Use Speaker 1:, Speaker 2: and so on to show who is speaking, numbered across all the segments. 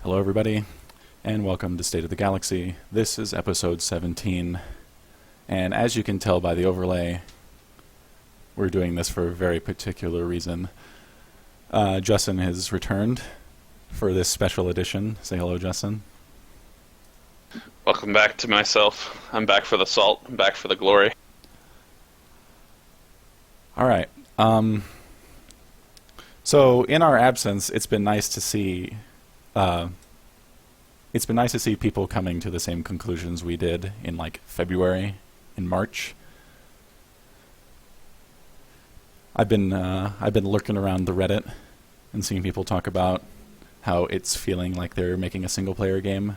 Speaker 1: Hello, everybody, and welcome to State of the Galaxy. This is episode 17, and as you can tell by the overlay, we're doing this for a very particular reason. Justin has returned for this special edition. Say hello, Justin.
Speaker 2: Welcome back to myself. I'm back for the salt. I'm back for the glory.
Speaker 1: All right. So in our absence, it's been nice to see. It's been nice to see people coming to the same conclusions we did in like February, in March. I've been lurking around the Reddit and seeing people talk about how it's feeling like they're making a single-player game.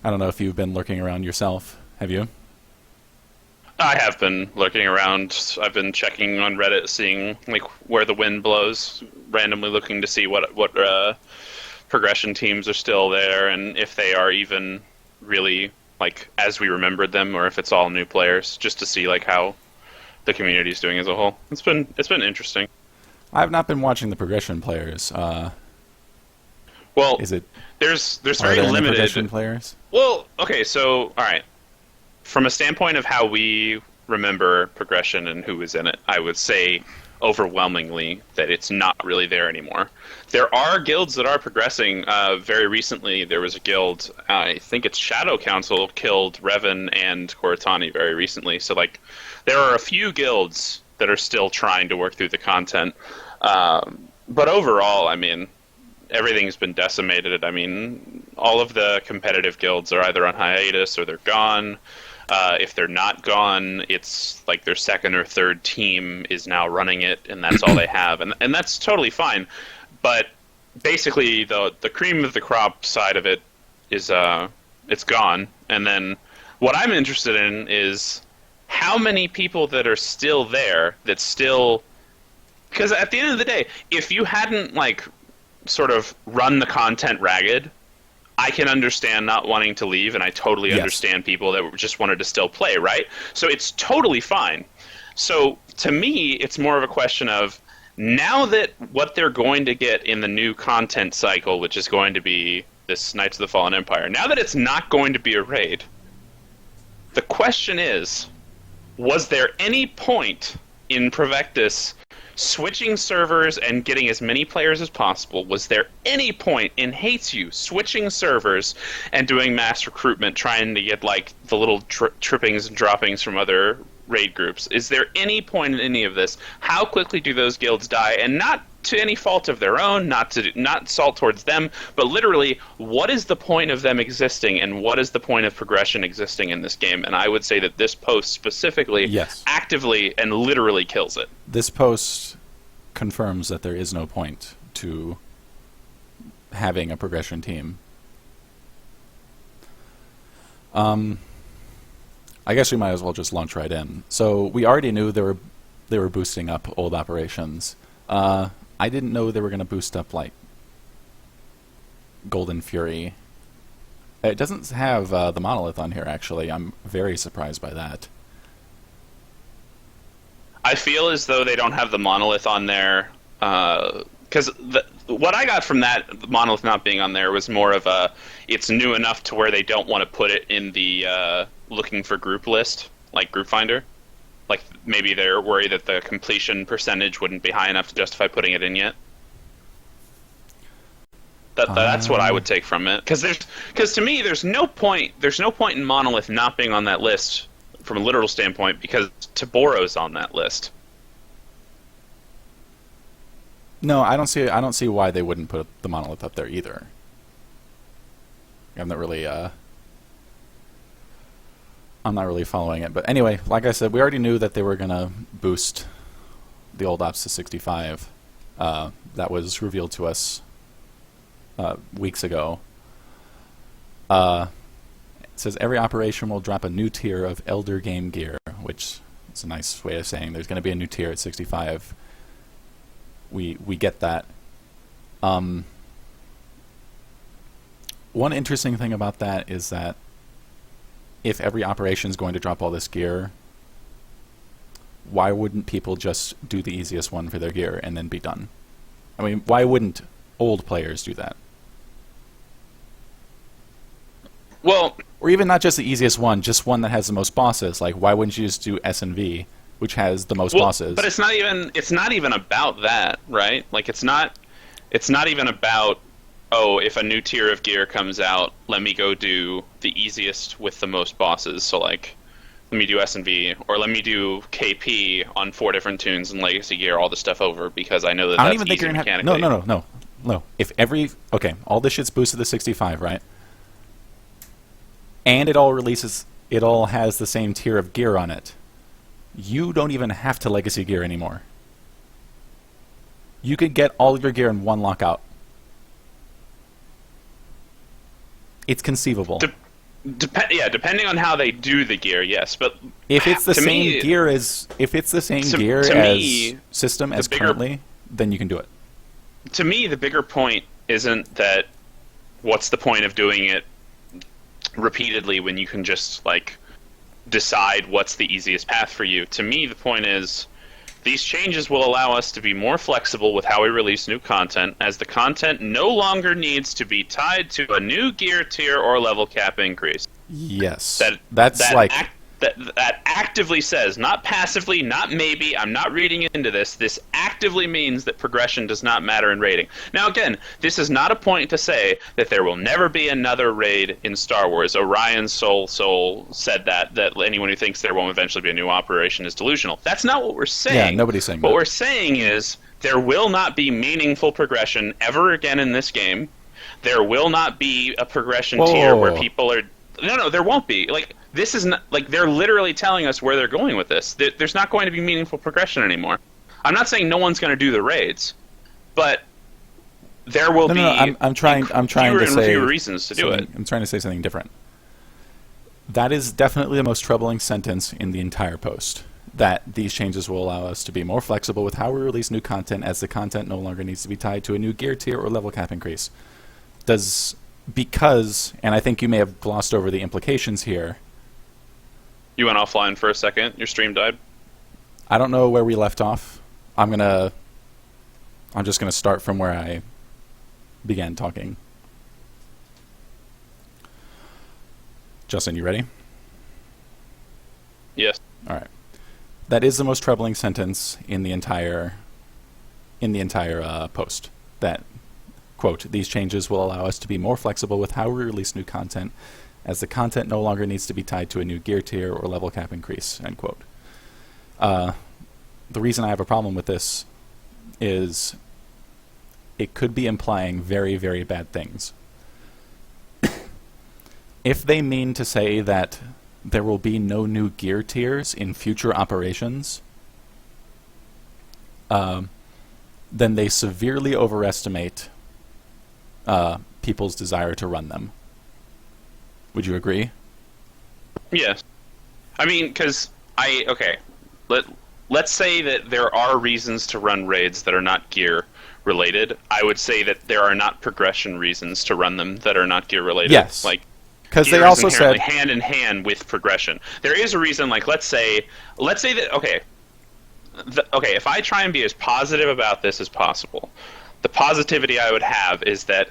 Speaker 1: I don't know if you've been lurking around yourself. Have you?
Speaker 2: I have been lurking around. I've been checking on Reddit, seeing like where the wind blows, randomly looking to see what progression teams are still there, and if they are even really like as we remembered them, or if it's all new players, just to see like how the community is doing as a whole. It's been interesting.
Speaker 1: I've not been watching the progression players.
Speaker 2: Well,
Speaker 1: is it?
Speaker 2: There's
Speaker 1: Are
Speaker 2: very
Speaker 1: there any
Speaker 2: limited
Speaker 1: progression players.
Speaker 2: Well, okay, so all right. From a standpoint of how we remember progression and who is in it, I would say overwhelmingly that it's not really there anymore. There are guilds that are progressing. Very recently, there was a guild, I think it's Shadow Council, killed Revan and Cortani very recently. So, like, there are a few guilds that are still trying to work through the content. But overall, I mean, everything's been decimated. I mean, all of the competitive guilds are either on hiatus or they're gone. If they're not gone, it's like their second or third team is now running it, and that's all they have. And that's totally fine. But basically, the cream of the crop side of it is it's gone. And then what I'm interested in is how many people that are still there that still... Because at the end of the day, if you hadn't, like, sort of run the content ragged, I can understand not wanting to leave, and I totally understand people that just wanted to still play, right? So it's totally fine. So to me, it's more of a question of, now that what they're going to get in the new content cycle, which is going to be this Knights of the Fallen Empire, now that it's not going to be a raid, the question is, was there any point in Provectus switching servers and getting as many players as possible? Was there any point in Hates You switching servers and doing mass recruitment, trying to get like the little trippings and droppings from other raid groups? Is there any point in any of this? How quickly do those guilds die? And not to any fault of their own, not salt towards them, but literally, what is the point of them existing, and what is the point of progression existing in this game? And I would say that this post specifically actively and literally kills it.
Speaker 1: This post confirms that there is no point to having a progression team. I guess we might as well just launch right in. So we already knew they were boosting up old operations. I didn't know they were going to boost up like Golden Fury. It doesn't have the monolith on here, actually. I'm very surprised by that.
Speaker 2: I feel as though they don't have the monolith on there, because what I got from that, the monolith not being on there, was more of a, it's new enough to where they don't want to put it in the looking for group list, like Group Finder. Like, maybe they're worried that the completion percentage wouldn't be high enough to justify putting it in yet. That's what I would take from it. Because to me, there's no point in Monolith not being on that list from a literal standpoint, because Taboro's on that list.
Speaker 1: No, I don't see why they wouldn't put the monolith up there either. I'm not really following it. But anyway, like I said, we already knew that they were going to boost the old ops to 65. That was revealed to us weeks ago. It says every operation will drop a new tier of Elder Game Gear, which is a nice way of saying there's going to be a new tier at 65. We get that. One interesting thing about that is that if every operation is going to drop all this gear, why wouldn't people just do the easiest one for their gear and then be done? I mean, why wouldn't old players do that?
Speaker 2: Well,
Speaker 1: Or even not just the easiest one, just one that has the most bosses. Like, why wouldn't you just do S&V, which has the most bosses?
Speaker 2: but it's not even about that, right? Like it's not even about, oh, if a new tier of gear comes out, let me go do the easiest with the most bosses. So like, let me do S&V, or let me do KP on 4 different tunes and Legacy Gear, all the stuff over, because I know that
Speaker 1: I don't
Speaker 2: that's
Speaker 1: even think
Speaker 2: easy
Speaker 1: you're gonna have.
Speaker 2: mechanically.
Speaker 1: No. If all this shit's boosted to 65, right? And it all has the same tier of gear on it. You don't even have to Legacy Gear anymore. You could get all of your gear in one lockout. It's conceivable.
Speaker 2: Depending on how they do the gear, yes. But
Speaker 1: If it's the same gear as system as currently, then you can do it.
Speaker 2: To me, the bigger point isn't that what's the point of doing it repeatedly when you can just like decide what's the easiest path for you. To me, the point is these changes will allow us to be more flexible with how we release new content, as the content no longer needs to be tied to a new gear tier or level cap increase.
Speaker 1: Yes. That
Speaker 2: actively says, not passively, not maybe, I'm not reading into this. This actively means that progression does not matter in raiding. Now, again, this is not a point to say that there will never be another raid in Star Wars. Orion's Soul said that anyone who thinks there won't eventually be a new operation is delusional. That's not what we're saying.
Speaker 1: Yeah, nobody's saying that.
Speaker 2: What we're saying is there will not be meaningful progression ever again in this game. There will not be a progression tier where people are... No, there won't be. Like, this is not... Like, they're literally telling us where they're going with this. There's not going to be meaningful progression anymore. I'm not saying no one's going to do the raids, but there will be...
Speaker 1: I'm trying to say...
Speaker 2: fewer reasons to do it.
Speaker 1: I'm trying to say something different. That is definitely the most troubling sentence in the entire post. That these changes will allow us to be more flexible with how we release new content, as the content no longer needs to be tied to a new gear tier or level cap increase. Because, and I think you may have glossed over the implications here.
Speaker 2: You went offline for a second. Your stream died.
Speaker 1: I don't know where we left off. I'm just gonna start from where I began talking. Justin, you ready?
Speaker 2: Yes.
Speaker 1: All right. That is the most troubling sentence in the entire post. That, quote, these changes will allow us to be more flexible with how we release new content, as the content no longer needs to be tied to a new gear tier or level cap increase, end quote. The reason I have a problem with this is it could be implying very, very bad things. If they mean to say that there will be no new gear tiers in future operations, then they severely overestimate people's desire to run them. Would you agree?
Speaker 2: Yes. I mean, because let's say that there are reasons to run raids that are not gear related. I would say that there are not progression reasons to run them that are not gear related.
Speaker 1: Yes.
Speaker 2: Like,
Speaker 1: because they also said
Speaker 2: hand in hand with progression. There is a reason. Like, let's say that if I try and be as positive about this as possible, the positivity I would have is that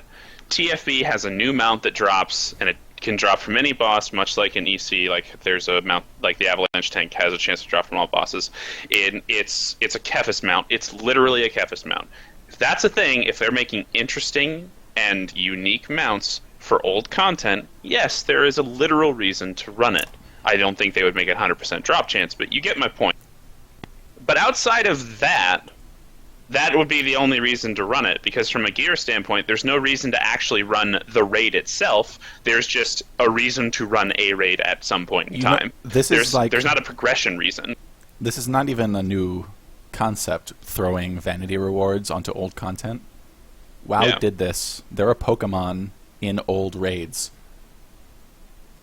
Speaker 2: TFB has a new mount that drops, and it can drop from any boss, much like in EC. Like, there's a mount, like the Avalanche tank has a chance to drop from all bosses. It's a Kephis mount. It's literally a Kephis mount. If that's a thing, if they're making interesting and unique mounts for old content, yes, there is a literal reason to run it. I don't think they would make it 100% drop chance, but you get my point. But outside of that would be the only reason to run it, because from a gear standpoint, there's no reason to actually run the raid itself. There's just a reason to run a raid at some point in time. There's not a progression reason.
Speaker 1: This is not even a new concept, throwing vanity rewards onto old content. WoW did this. There are Pokemon in old raids.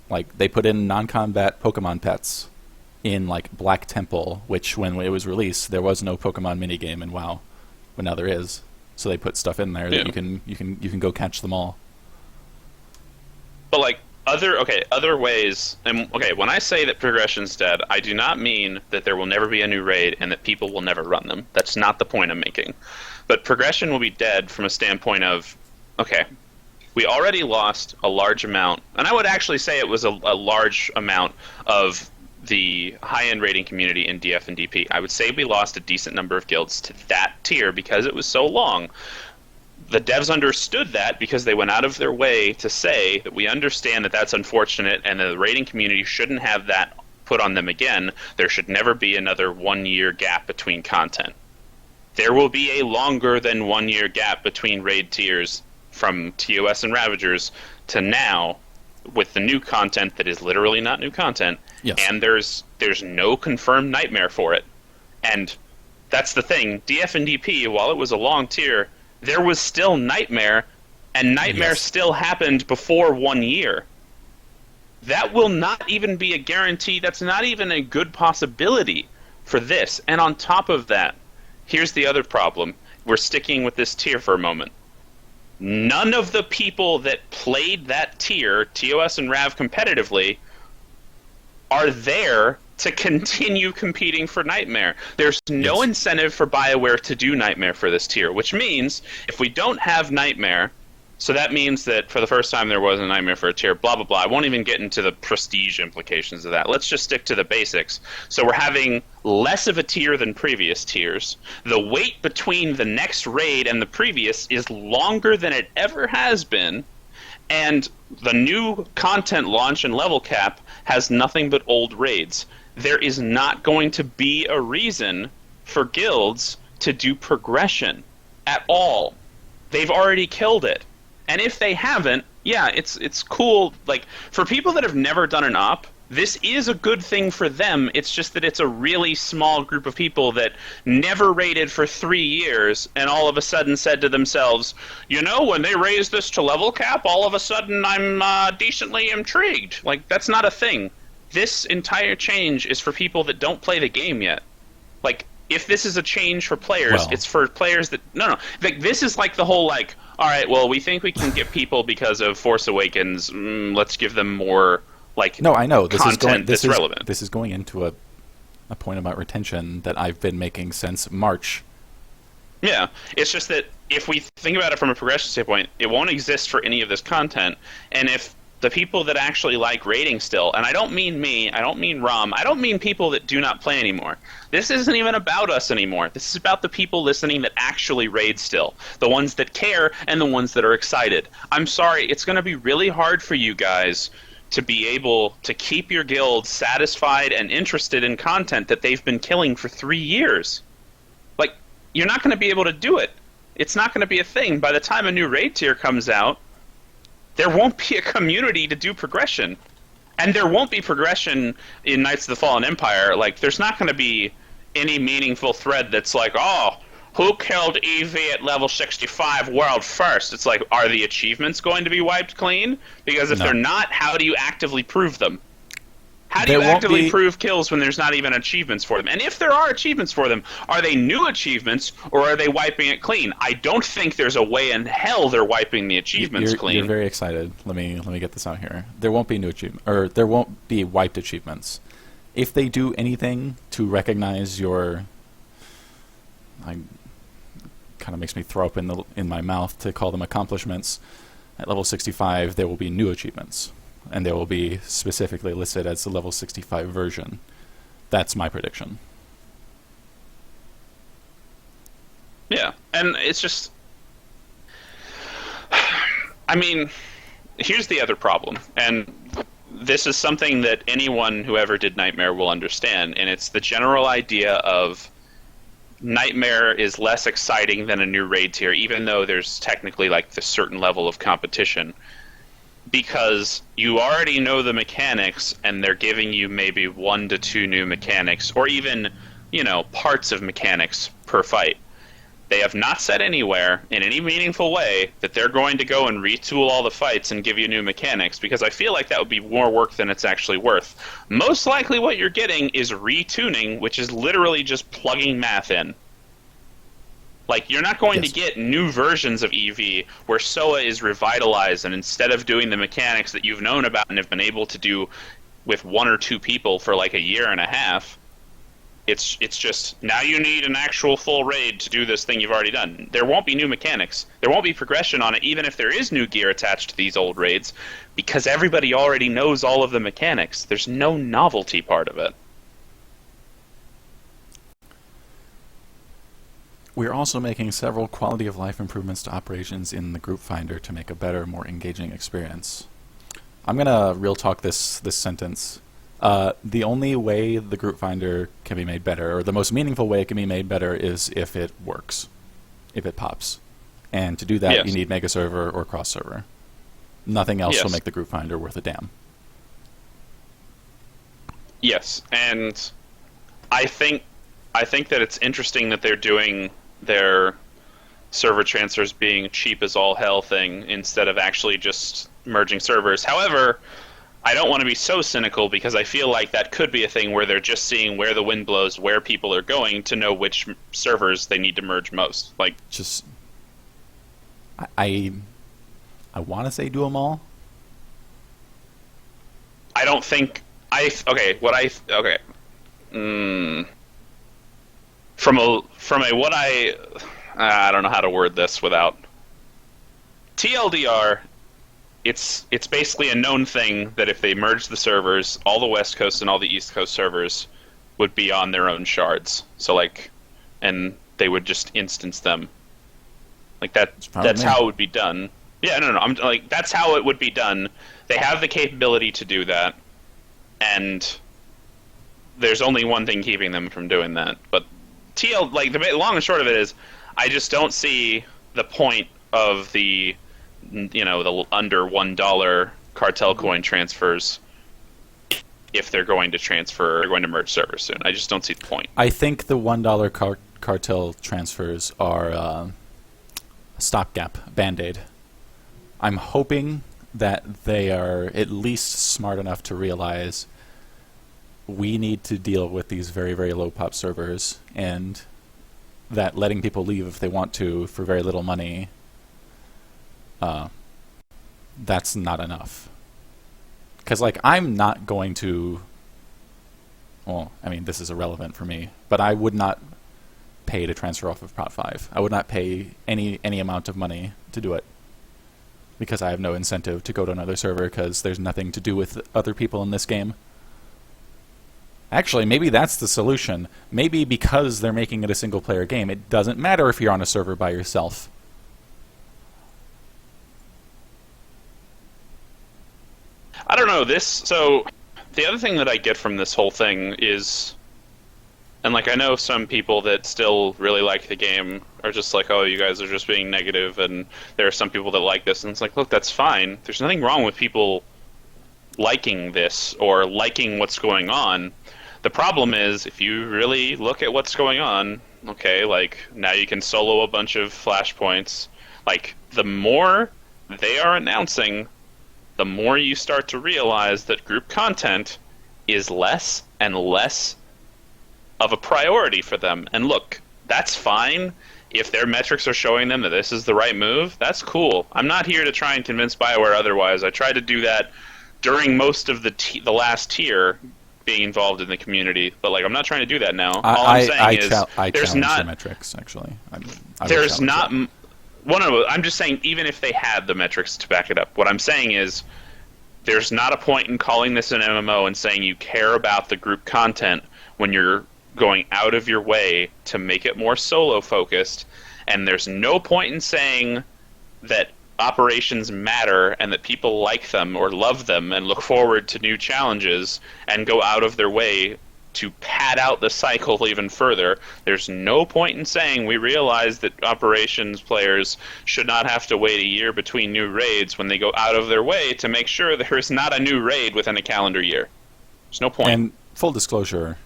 Speaker 1: Like, they put in non-combat Pokemon pets in, like, Black Temple, which, when it was released, there was no Pokemon minigame in WoW. But now there is. So they put stuff in there that you can go catch them all.
Speaker 2: But, like, other ways, and when I say that progression's dead, I do not mean that there will never be a new raid and that people will never run them. That's not the point I'm making. But progression will be dead from a standpoint of, We already lost a large amount, and I would actually say it was a large amount of the high-end rating community in DF and DP. I would say we lost a decent number of guilds to that tier because it was so long. The devs understood that because they went out of their way to say that we understand that that's unfortunate and the rating community shouldn't have that put on them again. There should never be another 1 year gap between content. There will be a longer than 1 year gap between raid tiers from TOS and Ravagers to now with the new content that is literally not new content.
Speaker 1: Yes.
Speaker 2: And there's no confirmed Nightmare for it. And that's the thing. DF and DP, while it was a long tier, there was still Nightmare, and Nightmare still happened before 1 year. That will not even be a guarantee. That's not even a good possibility for this. And on top of that, here's the other problem. We're sticking with this tier for a moment. None of the people that played that tier, TOS and Rav competitively, are there to continue competing for Nightmare. There's no incentive for Bioware to do Nightmare for this tier, which means if we don't have Nightmare, so that means that for the first time there was a Nightmare for a tier, blah, blah, blah. I won't even get into the prestige implications of that. Let's just stick to the basics. So we're having less of a tier than previous tiers. The wait between the next raid and the previous is longer than it ever has been. And the new content launch and level cap has nothing but old raids. There is not going to be a reason for guilds to do progression at all. They've already killed it. And if they haven't, yeah, it's cool. Like, for people that have never done an op, this is a good thing for them. It's just that it's a really small group of people that never raided for 3 years and all of a sudden said to themselves, you know, when they raise this to level cap, all of a sudden I'm decently intrigued. Like, that's not a thing. This entire change is for people that don't play the game yet. Like, if this is a change for players, it's for players that... No. Like, this is like the whole, like, all right, well, we think we can get people because of Force Awakens. Let's give them more... Like,
Speaker 1: no, I know. This is
Speaker 2: relevant.
Speaker 1: This is going into a point about retention that I've been making since March.
Speaker 2: Yeah, it's just that if we think about it from a progression standpoint, it won't exist for any of this content. And if the people that actually like raiding still, and I don't mean me, I don't mean Rom, I don't mean people that do not play anymore. This isn't even about us anymore. This is about the people listening that actually raid still. The ones that care and the ones that are excited. I'm sorry, it's going to be really hard for you guys to be able to keep your guild satisfied and interested in content that they've been killing for 3 years. Like, you're not going to be able to do it. It's not going to be a thing. By the time a new raid tier comes out, there won't be a community to do progression. And there won't be progression in Knights of the Fallen Empire. Like, there's not going to be any meaningful thread that's like, oh, who killed EV at level 65 world first? It's like, are the achievements going to be wiped clean? Because if they're not, how do you actively prove them? How do you actively prove kills when there's not even achievements for them? And if there are achievements for them, are they new achievements or are they wiping it clean? I don't think there's a way in hell they're wiping the achievements clean.
Speaker 1: You're very excited. Let me get this out here. There won't be new achievement, or there won't be wiped achievements. If they do anything to recognize your, kind of makes me throw up in my mouth to call them accomplishments. At level 65, there will be new achievements, and they will be specifically listed as the level 65 version. That's my prediction.
Speaker 2: Yeah, and it's just... I mean, here's the other problem, and this is something that anyone who ever did Nightmare will understand, and it's the general idea of Nightmare is less exciting than a new raid tier, even though there's technically like this certain level of competition, because you already know the mechanics and they're giving you maybe 1 to 2 new mechanics, or even, you know, parts of mechanics per fight. They have not said anywhere in any meaningful way that they're going to go and retool all the fights and give you new mechanics, because I feel like that would be more work than it's actually worth. Most likely what you're getting is retuning, which is literally just plugging math in. Like, you're not going to get new versions of EV where SOA is revitalized, and instead of doing the mechanics that you've known about and have been able to do with 1 or 2 people for like a year and a half, It's just now you need an actual full raid to do this thing you've already done. There won't be new mechanics. There won't be progression on it, even if there is new gear attached to these old raids, because everybody already knows all of the mechanics. There's no novelty part of it.
Speaker 1: We're also making several quality of life improvements to operations in the group finder to make a better, more engaging experience. I'm gonna real talk this sentence. The only way the group finder can be made better, or the most meaningful way it can be made better, is if it works, if it pops. And to do that,
Speaker 2: Yes.
Speaker 1: you need mega server or cross server. Nothing else
Speaker 2: Yes.
Speaker 1: will make the group finder worth a damn.
Speaker 2: Yes, and I think that it's interesting that they're doing their server transfers being cheap as all hell thing instead of actually just merging servers. However, I don't want to be so cynical because I feel like that could be a thing where they're just seeing where the wind blows, where people are going to know which servers they need to merge most. Like,
Speaker 1: Just, I want to say do them all.
Speaker 2: I don't think from a what I don't know how to word this without TLDR. It's basically a known thing that if they merge the servers, all the West Coast and all the East Coast servers would be on their own shards. So like, and they would just instance them. Like that's how it would be done. Yeah, no. I'm like that's how it would be done. They have the capability to do that, and there's only one thing keeping them from doing that. But the long and short of it is, I just don't see the point of the under $1 cartel coin transfers if they're going to merge servers soon. I just don't see the point.
Speaker 1: I think the $1 cartel transfers are a stopgap, band-aid. I'm hoping that they are at least smart enough to realize we need to deal with these very, very low pop servers, and that letting people leave if they want to for very little money, that's not enough. Because, like, I'm not going to... Well, I mean, this is irrelevant for me, but I would not pay to transfer off of Prot 5. I would not pay any amount of money to do it, because I have no incentive to go to another server because there's nothing to do with other people in this game. Actually, maybe that's the solution. Maybe because they're making it a single-player game, it doesn't matter if you're on a server by yourself.
Speaker 2: I don't know this. So the other thing that I get from this whole thing is, and like I know some people that still really like the game are just like, oh, you guys are just being negative, and there are some people that like this, and it's like, look, that's fine. There's nothing wrong with people liking this or liking what's going on. The problem is, if you really look at what's going on, okay, like, now you can solo a bunch of flashpoints. Like, the more they are announcing, the more you start to realize that group content is less and less of a priority for them. And look, that's fine. If their metrics are showing them that this is the right move, that's cool. I'm not here to try and convince Bioware otherwise. I tried to do that during most of the last tier, being involved in the community, but like I'm not trying to do that now. All I'm saying is there's not
Speaker 1: the metrics. Actually,
Speaker 2: there's not. Well, no, I'm just saying even if they had the metrics to back it up, what I'm saying is there's not a point in calling this an MMO and saying you care about the group content when you're going out of your way to make it more solo focused, and there's no point in saying that operations matter and that people like them or love them and look forward to new challenges and go out of their way to pad out the cycle even further. There's no point in saying we realize that operations players should not have to wait a year between new raids when they go out of their way to make sure there is not a new raid within a calendar year. There's no point.
Speaker 1: And full disclosure,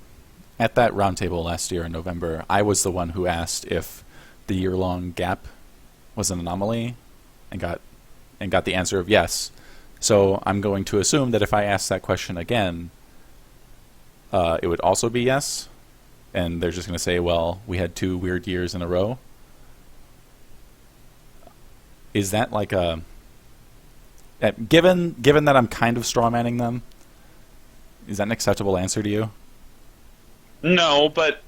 Speaker 1: at that roundtable last year in November, I was the one who asked if the year-long gap was an anomaly, and got the answer of yes. So I'm going to assume that if I ask that question again, it would also be yes, and they're just going to say, well, we had 2 weird years in a row. Is that like a... Given that I'm kind of strawmanning them, is that an acceptable answer to you?
Speaker 2: No, but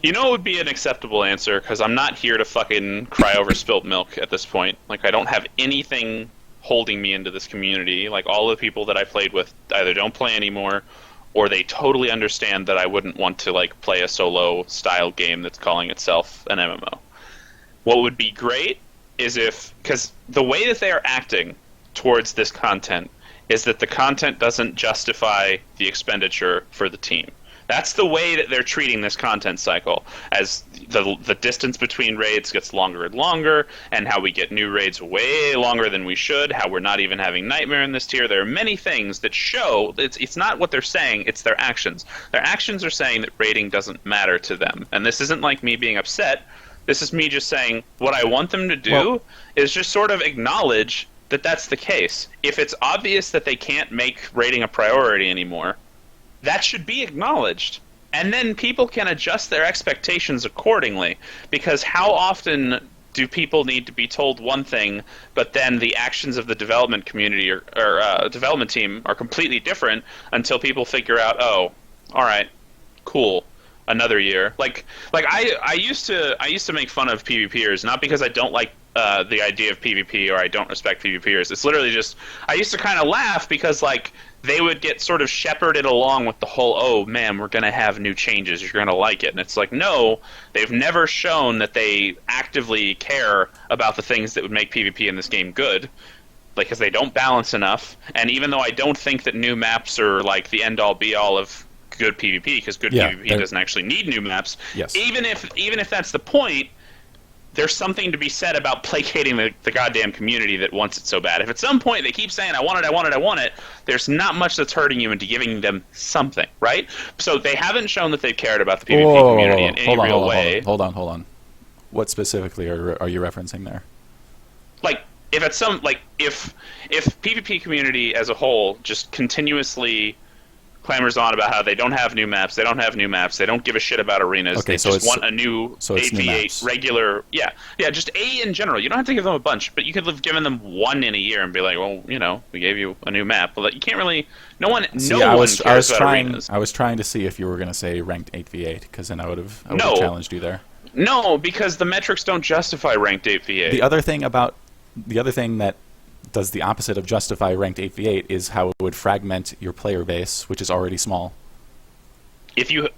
Speaker 2: you know it would be an acceptable answer, because I'm not here to fucking cry over spilt milk at this point. Like, I don't have anything holding me into this community. Like, all the people that I played with either don't play anymore, or they totally understand that I wouldn't want to, like, play a solo style game that's calling itself an MMO. What would be great is if, because the way that they are acting towards this content is that the content doesn't justify the expenditure for the team. That's the way that they're treating this content cycle, as the distance between raids gets longer and longer, and how we get new raids way longer than we should, how we're not even having Nightmare in this tier. There are many things that show it's not what they're saying, it's their actions. Their actions are saying that raiding doesn't matter to them. And this isn't like me being upset. This is me just saying what I want them to do is just sort of acknowledge that that's the case. If it's obvious that they can't make raiding a priority anymore, that should be acknowledged. And then people can adjust their expectations accordingly. Because how often do people need to be told one thing, but then the actions of the development community or development team are completely different until people figure out, oh, all right, cool, another year. Like I used to make fun of PvPers, not because I don't like the idea of PvP or I don't respect PvPers. It's literally just I used to kind of laugh because like they would get sort of shepherded along with the whole, oh man, we're gonna have new changes, you're gonna like it, and it's like, no, they've never shown that they actively care about the things that would make PvP in this game good. Like, because they don't balance enough. And even though I don't think that new maps are like the end all be all of good PvP, because good PvP doesn't actually need new maps.
Speaker 1: Yes.
Speaker 2: Even if that's the point, there's something to be said about placating the goddamn community that wants it so bad. If at some point they keep saying, I want it, there's not much that's hurting you into giving them something, right? So they haven't shown that they've cared about the PvP community in any real way.
Speaker 1: Hold on. What specifically are you referencing there?
Speaker 2: Like, if at some, like, if PvP community as a whole just continuously clamors on about how they don't have new maps, they don't give a shit about arenas,
Speaker 1: okay,
Speaker 2: they
Speaker 1: so
Speaker 2: just want a new 8v8 regular, just A in general. You don't have to give them a bunch, but you could have given them one in a year and be like, well, you know, we gave you a new map. Well, you can't really, no one cares about arenas.
Speaker 1: I was trying to see if you were going to say ranked 8v8, because then I would have challenged you there.
Speaker 2: No, because the metrics don't justify ranked 8v8.
Speaker 1: The other thing that does the opposite of justify ranked 8v8 is how it would fragment your player base, which is already small.
Speaker 2: If you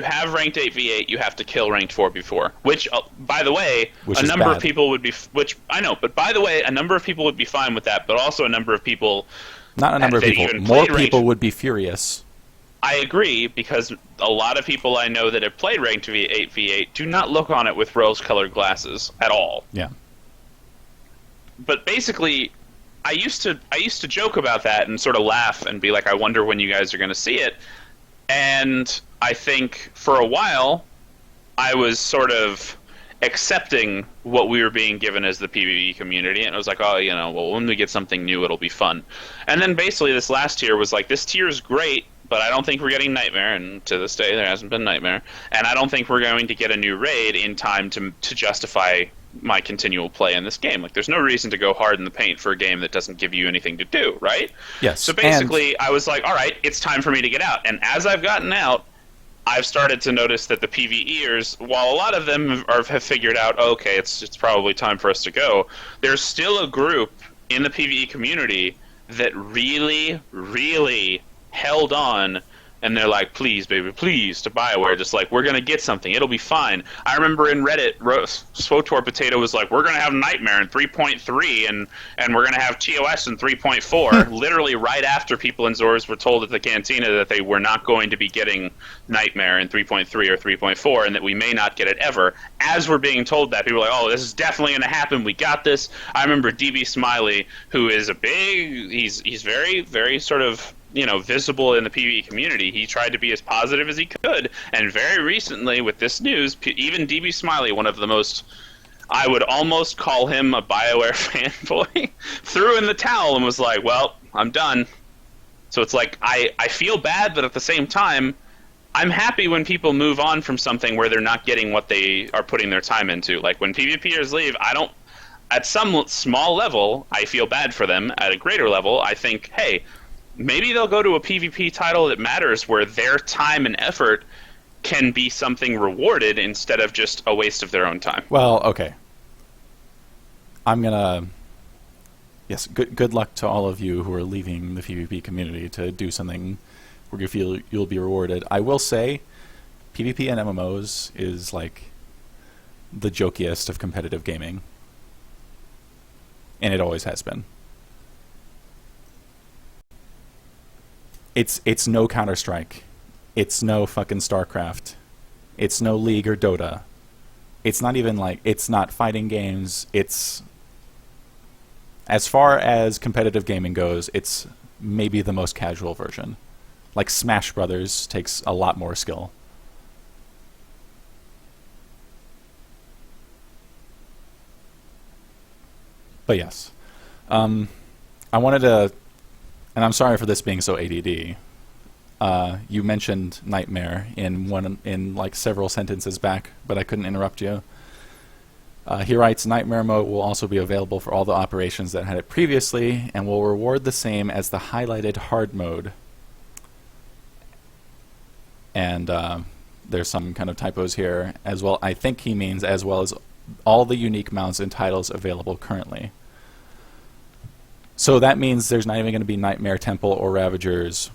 Speaker 2: have ranked 8v8, you have to kill ranked 4v4, which, by the way, a number of people would be, which I know, but by the way, a number of people would be fine with that, but also a number of people...
Speaker 1: Not a number of people. More people would be furious.
Speaker 2: I agree, because a lot of people I know that have played ranked 8v8 do not look on it with rose-colored glasses at all.
Speaker 1: Yeah.
Speaker 2: But basically, I used to joke about that and sort of laugh and be like, I wonder when you guys are going to see it. And I think for a while, I was sort of accepting what we were being given as the PvE community, and it was like, oh, you know, well, when we get something new, it'll be fun. And then basically this last tier was like, this tier is great, but I don't think we're getting Nightmare, and to this day there hasn't been Nightmare, and I don't think we're going to get a new raid in time to justify my continual play in this game. Like, there's no reason to go hard in the paint for a game that doesn't give you anything to do, right?
Speaker 1: Yes.
Speaker 2: So basically, I was like, all right, it's time for me to get out. And as I've gotten out, I've started to notice that the PvEers, while a lot of them have figured out, oh, okay, it's probably time for us to go, there's still a group in the PvE community that really, really held on. And they're like, please, baby, please, to Bioware, just like, we're going to get something. It'll be fine. I remember in Reddit, SWTOR Potato was like, we're going to have Nightmare in 3.3, and we're going to have TOS in 3.4, literally right after people in Zors were told at the Cantina that they were not going to be getting Nightmare in 3.3 or 3.4, and that we may not get it ever. As we're being told that, people are like, oh, this is definitely going to happen. We got this. I remember DB Smiley, who is he's very, very sort of, you know, visible in the PvE community. He tried to be as positive as he could, and very recently with this news, even DB Smiley, one of the most, I would almost call him a Bioware fanboy, threw in the towel and was like, well, I'm done. So it's like, I feel bad, but at the same time, I'm happy when people move on from something where they're not getting what they are putting their time into. Like, when PvPers leave, at some small level, I feel bad for them. At a greater level, I think, hey, maybe they'll go to a PvP title that matters, where their time and effort can be something rewarded instead of just a waste of their own time.
Speaker 1: Well, okay. Yes, good luck to all of you who are leaving the PvP community to do something where you feel you'll be rewarded. I will say, PvP and MMOs is like the jokiest of competitive gaming. And it always has been. It's no Counter-Strike. It's no fucking StarCraft. It's no League or Dota. It's not even like, it's not fighting games. It's, as far as competitive gaming goes, it's maybe the most casual version. Like Smash Brothers takes a lot more skill. But yes. I wanted to, and I'm sorry for this being so ADD. You mentioned Nightmare in like several sentences back, but I couldn't interrupt you. He writes, Nightmare mode will also be available for all the operations that had it previously, and will reward the same as the highlighted hard mode. And there's some kind of typos here as well. I think he means as well as all the unique mounts and titles available currently. So that means there's not even going to be Nightmare Temple or Ravagers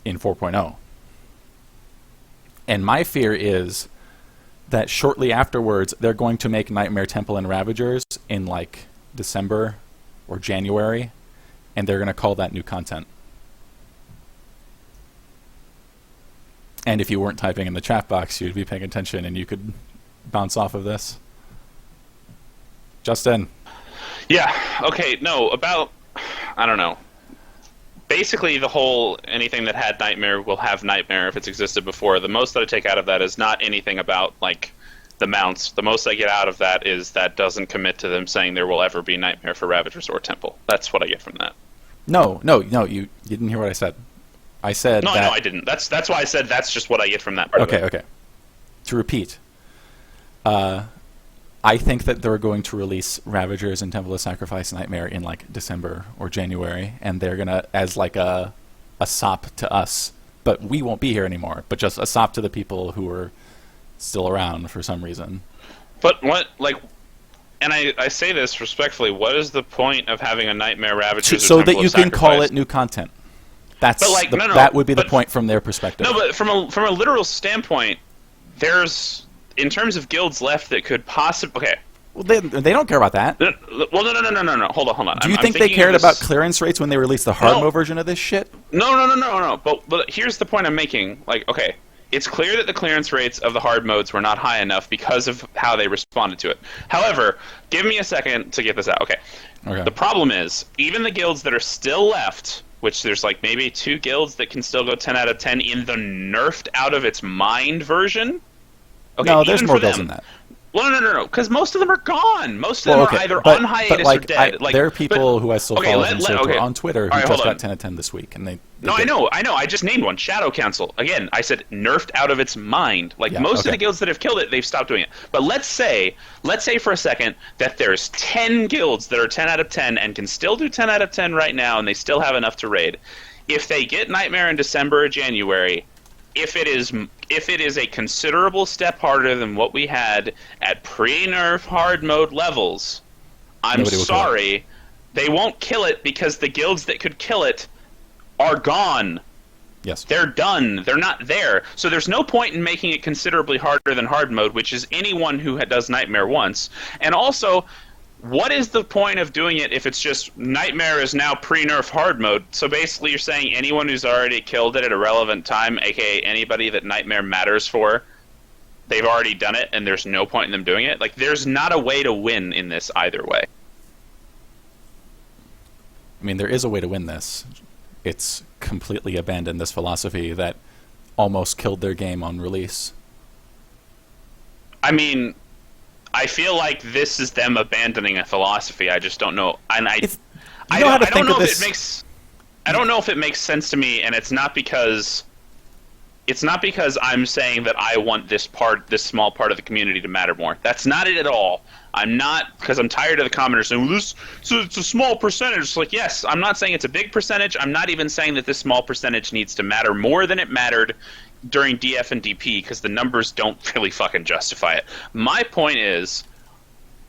Speaker 1: in 4.0. And my fear is that shortly afterwards, they're going to make Nightmare Temple and Ravagers in like December or January, and they're going to call that new content. And if you weren't typing in the chat box, you'd be paying attention and you could bounce off of this. Justin.
Speaker 2: Yeah, okay, no, about, I don't know. Basically, the whole, anything that had Nightmare will have Nightmare if it's existed before. The most that I take out of that is not anything about, like, the mounts. The most I get out of that is that doesn't commit to them saying there will ever be Nightmare for Ravagers or Temple. That's what I get from that.
Speaker 1: No, you didn't hear what I said. I said
Speaker 2: no,
Speaker 1: that...
Speaker 2: No, I didn't. That's why I said that's just what I get from that part of it.
Speaker 1: Okay. To repeat, I think that they're going to release Ravagers and Temple of Sacrifice Nightmare in like December or January, and they're gonna, as like a sop to us, but we won't be here anymore, but just a sop to the people who are still around for some reason.
Speaker 2: But what, like, and I say this respectfully, what is the point of having a Nightmare Ravagers
Speaker 1: so
Speaker 2: or Temple
Speaker 1: that you
Speaker 2: of
Speaker 1: can
Speaker 2: Sacrifice?
Speaker 1: call it new content. That's
Speaker 2: but like,
Speaker 1: that would be the point from their perspective.
Speaker 2: No, but from a literal standpoint, there's, in terms of guilds left that could possibly... Okay.
Speaker 1: Well, they don't care about that.
Speaker 2: Well, no. Hold on.
Speaker 1: Do you think they cared about clearance rates when they released the hard mode version of this shit?
Speaker 2: No. But here's the point I'm making. Like, okay, it's clear that the clearance rates of the hard modes were not high enough because of how they responded to it. However, give me a second to get this out. Okay. The problem is, even the guilds that are still left, which there's like maybe 2 guilds that can still go 10 out of 10 in the nerfed out of its mind version. Okay,
Speaker 1: no, there's more guilds than that.
Speaker 2: Well, no, because most of them are gone. Most of them are either on hiatus or dead.
Speaker 1: There are people who I still follow on Twitter who just got 10 out of 10 this week, and they.
Speaker 2: No, I know. I just named one. Shadow Council. Again, I said nerfed out of its mind. Like most of the guilds that have killed it, they've stopped doing it. But let's say for a second that there's 10 guilds that are 10 out of 10 and can still do 10 out of 10 right now, and they still have enough to raid. If they get Nightmare in December or January, if it is a considerable step harder than what we had at pre-nerf hard mode levels, I'm sorry, they won't kill it because the guilds that could kill it are gone.
Speaker 1: Yes.
Speaker 2: They're done. They're not there. So there's no point in making it considerably harder than hard mode, which is anyone who does Nightmare once. And also, what is the point of doing it if it's just Nightmare is now pre-nerf hard mode? So basically you're saying anyone who's already killed it at a relevant time, aka anybody that Nightmare matters for, they've already done it and there's no point in them doing it? Like, there's not a way to win in this either way.
Speaker 1: I mean, there is a way to win this. It's completely abandoned this philosophy that almost killed their game on release.
Speaker 2: I mean, I feel like this is them abandoning a philosophy. I just don't know. And I don't know if it makes sense to me, and it's not because It's not because I'm saying that I want this small part of the community to matter more. That's not it at all. I'm not, because I'm tired of the commenters saying, well, it's a small percentage. It's like, yes, I'm not saying it's a big percentage. I'm not even saying that this small percentage needs to matter more than it mattered during DF and DP, because the numbers don't really fucking justify it. My point is,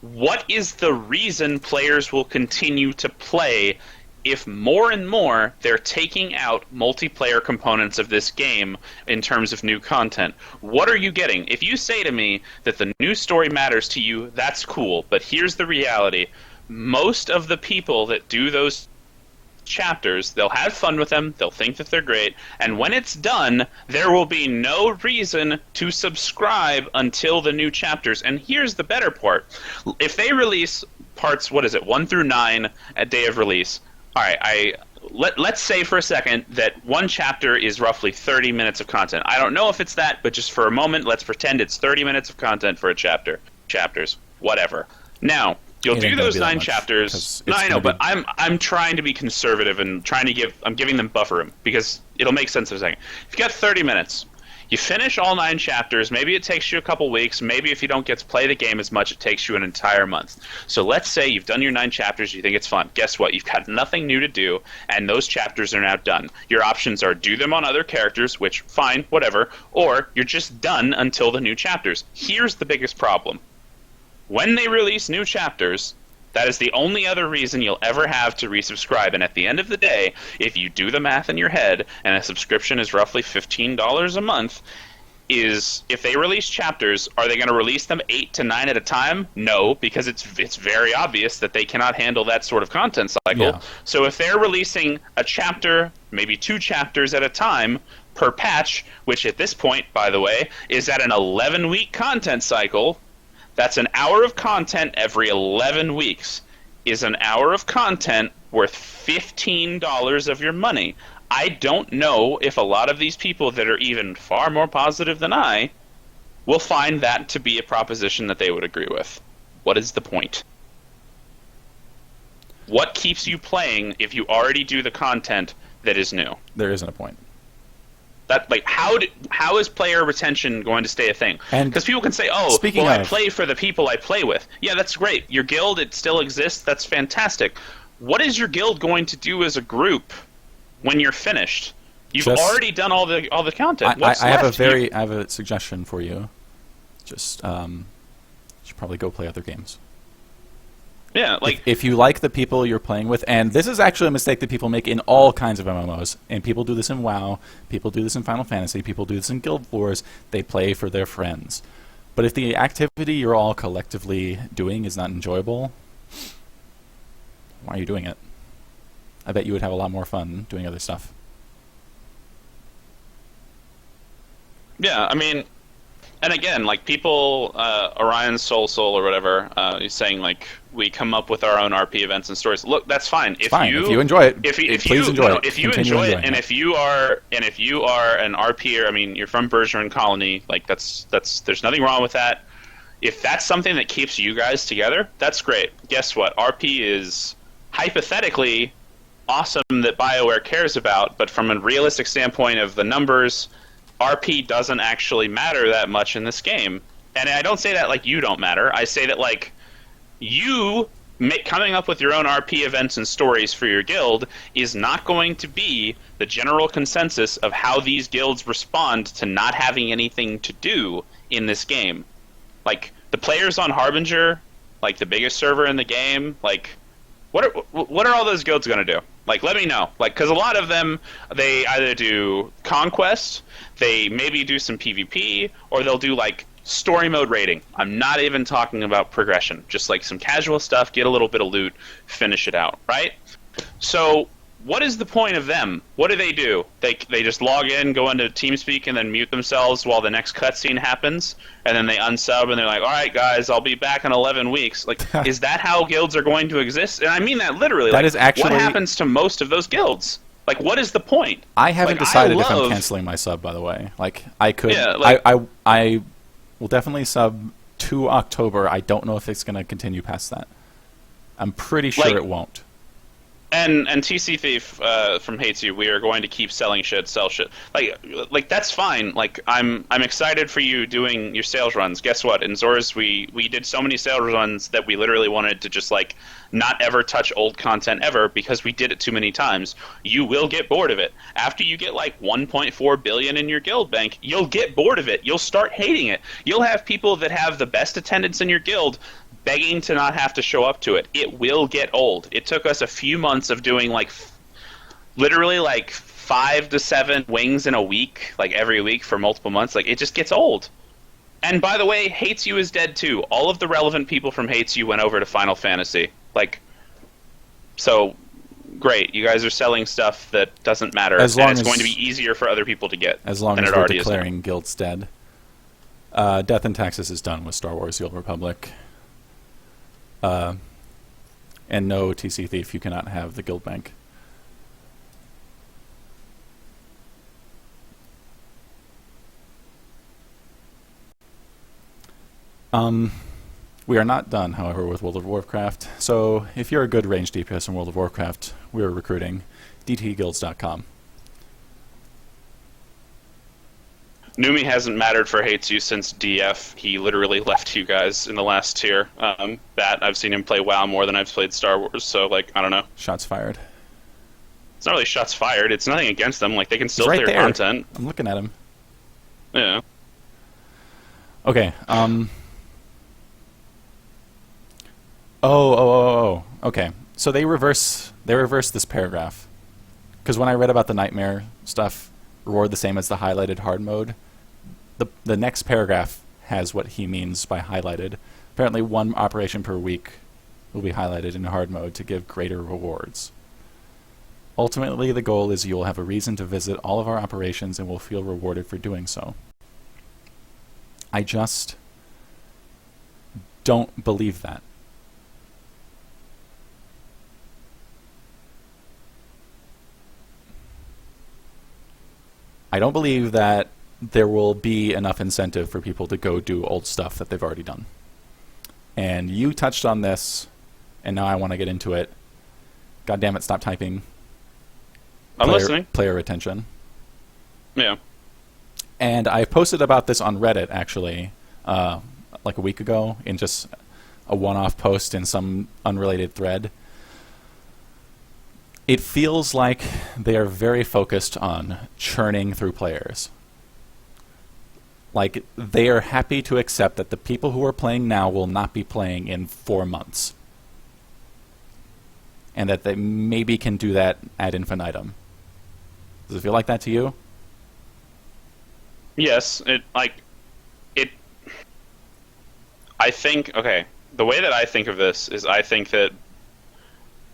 Speaker 2: what is the reason players will continue to play if more and more they're taking out multiplayer components of this game in terms of new content? What are you getting? If you say to me that the new story matters to you, that's cool, but here's the reality. Most of the people that do those chapters, they'll have fun with them, they'll think that they're great, and when it's done, there will be no reason to subscribe until the new chapters. And here's the better part. If they release parts, 1 through 9 at day of release, all right, let's say for a second that one chapter is roughly 30 minutes of content. I don't know if it's that, but just for a moment, let's pretend it's 30 minutes of content for a chapter. Chapters, whatever. Now, you'll do those 9 chapters. No, I know, but I'm trying to be conservative and I'm giving them buffer room because it'll make sense in a second. If you got 30 minutes, you finish all 9 chapters, maybe it takes you a couple weeks, maybe if you don't get to play the game as much, it takes you an entire month. So let's say you've done your 9 chapters, you think it's fun. Guess what? You've got nothing new to do, and those chapters are now done. Your options are do them on other characters, which, fine, whatever, or you're just done until the new chapters. Here's the biggest problem. When they release new chapters, that is the only other reason you'll ever have to resubscribe. And at the end of the day, if you do the math in your head, and a subscription is roughly $15 a month, is if they release chapters, are they going to release them 8 to 9 at a time? No, because it's very obvious that they cannot handle that sort of content cycle. Yeah. So if they're releasing a chapter, maybe 2 chapters at a time per patch, which at this point, by the way, is at an 11-week content cycle. That's an hour of content every 11 weeks. Is an hour of content worth $15 of your money? I don't know if a lot of these people that are even far more positive than I will find that to be a proposition that they would agree with. What is the point? What keeps you playing if you already do the content that is new?
Speaker 1: There isn't a point.
Speaker 2: That, like, how is player retention going to stay a thing? Because people can say, I play for the people I play with. Yeah, that's great. Your guild, it still exists. That's fantastic. What is your guild going to do as a group when you're finished? You've already done all the content.
Speaker 1: I have a suggestion for you. Just you should probably go play other games.
Speaker 2: Yeah, like
Speaker 1: if you like the people you're playing with, and this is actually a mistake that people make in all kinds of MMOs, and people do this in WoW, people do this in Final Fantasy, people do this in Guild Wars, they play for their friends. But if the activity you're all collectively doing is not enjoyable, why are you doing it? I bet you would have a lot more fun doing other stuff.
Speaker 2: Yeah, I mean, and again, like people, Orion Soul or whatever, is saying like we come up with our own RP events and stories. Look, that's fine. If you
Speaker 1: enjoy it,
Speaker 2: please enjoy it. If you enjoy it, and if you are an RPer, I mean, you're from Bergeron Colony, like that's there's nothing wrong with that. If that's something that keeps you guys together, that's great. Guess what? RP is hypothetically awesome that BioWare cares about, but from a realistic standpoint of the numbers, RP doesn't actually matter that much in this game. And I don't say that like you don't matter. I say that like you coming up with your own RP events and stories for your guild is not going to be the general consensus of how these guilds respond to not having anything to do in this game. Like, the players on Harbinger, like the biggest server in the game, like, what are all those guilds going to do? Like, let me know. Like, because a lot of them, they either do Conquest, they maybe do some PvP, or they'll do, like, story mode raiding. I'm not even talking about progression. Just, like, some casual stuff, get a little bit of loot, finish it out, right? So, what is the point of them? What do? They just log in, go into TeamSpeak, and then mute themselves while the next cutscene happens, and then they unsub, and they're like, all right, guys, I'll be back in 11 weeks. Like, is that how guilds are going to exist? And I mean that literally.
Speaker 1: That
Speaker 2: like,
Speaker 1: is actually...
Speaker 2: What happens to most of those guilds? Like, what is the point?
Speaker 1: I haven't decided if I'm canceling my sub, by the way. Like, I could... Yeah, like, I will definitely sub to October. I don't know if it's going to continue past that. I'm pretty sure it won't.
Speaker 2: And TC Thief from Hates You, we are going to keep selling shit, sell shit. Like that's fine. Like I'm excited for you doing your sales runs. Guess what? In Zors, we did so many sales runs that we literally wanted to just like not ever touch old content ever because we did it too many times. You will get bored of it. After you get like 1.4 billion in your guild bank, you'll get bored of it. You'll start hating it. You'll have people that have the best attendance in your guild begging to not have to show up to it. It will get old. It took us a few months of doing like literally like 5 to 7 wings in a week, like every week for multiple months. Like it just gets old. And by the way, Hates You is dead too. All of the relevant people from Hates You went over to Final Fantasy. Like, so great. You guys are selling stuff that doesn't matter, and it's going to be easier for other people to get.
Speaker 1: As long as we're declaring guilds dead. Death and Taxes is done with Star Wars: The Old Republic. And no, TC Thief, you cannot have the guild bank. We are not done, however, with World of Warcraft. So if you're a good range DPS in World of Warcraft, we are recruiting. dtguilds.com.
Speaker 2: Numi hasn't mattered for Hates You since DF. He literally left you guys in the last tier. That I've seen him play WoW more than I've played Star Wars, so like I don't know.
Speaker 1: Shots fired.
Speaker 2: It's not really shots fired. It's nothing against them. Like they can still
Speaker 1: right
Speaker 2: clear
Speaker 1: there.
Speaker 2: content.
Speaker 1: I'm looking at him.
Speaker 2: Yeah.
Speaker 1: Okay. Oh. Okay. So they reverse this paragraph. Because when I read about the nightmare stuff, reward the same as the highlighted hard mode, the next paragraph has what he means by highlighted. Apparently 1 operation per week will be highlighted in hard mode to give greater rewards. Ultimately, the goal is you will have a reason to visit all of our operations and will feel rewarded for doing so. I just don't believe that. I don't believe that there will be enough incentive for people to go do old stuff that they've already done. And you touched on this, and now I want to get into it. God damn it, stop typing.
Speaker 2: I'm listening.
Speaker 1: Player retention.
Speaker 2: Yeah.
Speaker 1: And I posted about this on Reddit, actually, like a week ago, in just a one-off post in some unrelated thread. It feels like they are very focused on churning through players. Like, they are happy to accept that the people who are playing now will not be playing in 4 months. And that they maybe can do that ad infinitum. Does it feel like that to you?
Speaker 2: Yes, I think, okay, the way that I think of this is I think that,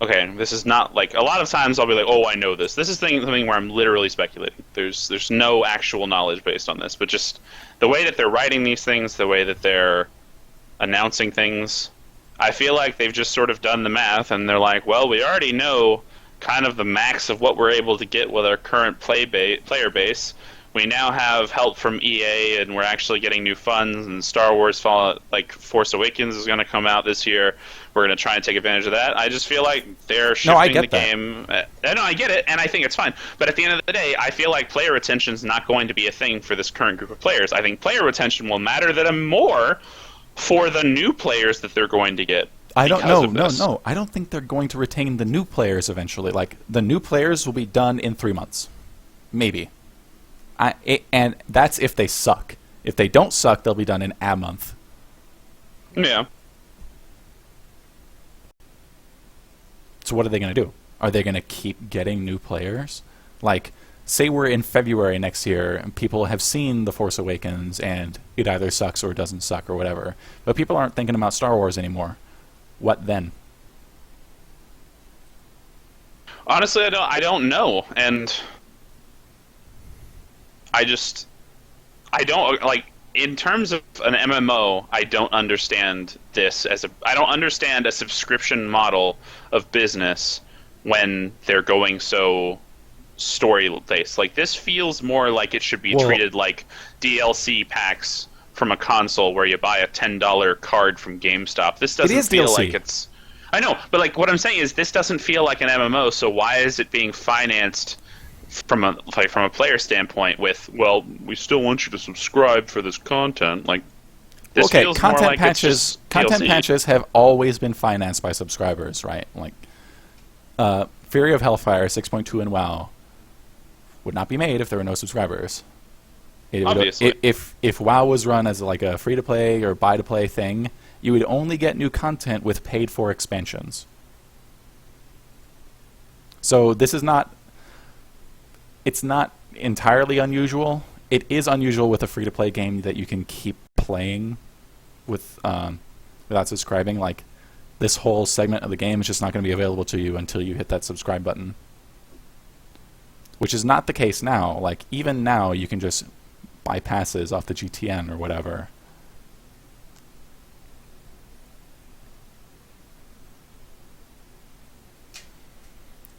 Speaker 2: okay, this is not like, a lot of times I'll be like, oh, I know this. This is something where I'm literally speculating. There's no actual knowledge based on this, but just the way that they're writing these things, the way that they're announcing things, I feel like they've just sort of done the math, and they're like, well, we already know kind of the max of what we're able to get with our current player base. We now have help from EA, and we're actually getting new funds, and Star Wars Force Awakens is going to come out this year. We're going to try and take advantage of that. I just feel like they're shifting the game. No, I get it, and I think it's fine. But at the end of the day, I feel like player retention is not going to be a thing for this current group of players. I think player retention will matter to them more for the new players that they're going to get.
Speaker 1: I don't know. No. I don't think they're going to retain the new players eventually. Like, the new players will be done in 3 months. Maybe. And that's if they suck. If they don't suck, they'll be done in a month.
Speaker 2: Yeah.
Speaker 1: So what are they going to do? Are they going to keep getting new players? Like, say we're in February next year, and people have seen The Force Awakens, and it either sucks or doesn't suck or whatever. But people aren't thinking about Star Wars anymore. What then?
Speaker 2: Honestly, I don't know, and I don't, like, in terms of an MMO, I don't understand this I don't understand a subscription model of business when they're going so story-based. Like, this feels more like it should be treated like DLC packs from a console where you buy a $10 card from GameStop. This doesn't feel like it's... I know, but like what I'm saying is this doesn't feel like an MMO. So why is it being financed from a player standpoint? With well, we still want you to subscribe for this content. Like this
Speaker 1: Okay,
Speaker 2: feels more like it's just
Speaker 1: content
Speaker 2: DLC.
Speaker 1: patches have always been financed by subscribers, right? Like Fury of Hellfire 6.2 in WoW would not be made if there were no subscribers.
Speaker 2: Obviously.
Speaker 1: If WoW was run as like a free-to-play or buy-to-play thing, you would only get new content with paid-for expansions. So this is not... It's not entirely unusual. It is unusual with a free-to-play game that you can keep playing with without subscribing. Like, this whole segment of the game is just not going to be available to you until you hit that subscribe button. Which is not the case now. Like, even now, you can just buy passes off the GTN or whatever.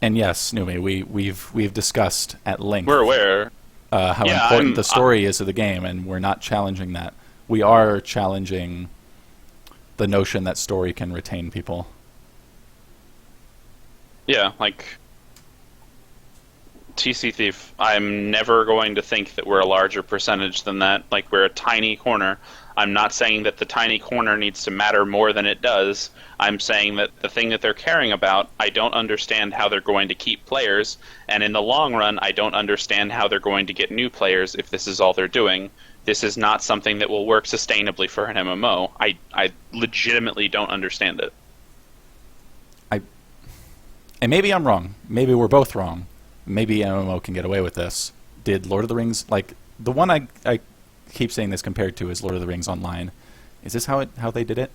Speaker 1: And yes, Numi, we've discussed at length
Speaker 2: We're aware.
Speaker 1: how
Speaker 2: Yeah,
Speaker 1: important the story is to the game, and we're not challenging that. We are challenging the notion that story can retain people.
Speaker 2: Yeah, like TC Thief, I'm never going to think that we're a larger percentage than that. Like, we're a tiny corner. I'm not saying that the tiny corner needs to matter more than it does. I'm saying that the thing that they're caring about, I don't understand how they're going to keep players, and in the long run, I don't understand how they're going to get new players if this is all they're doing. This is not something that will work sustainably for an MMO. I legitimately don't understand it.
Speaker 1: And maybe I'm wrong. Maybe we're both wrong. Maybe MMO can get away with this. Did Lord of the Rings, like, the one I keep saying this compared to is Lord of the Rings Online. Is this how they did it?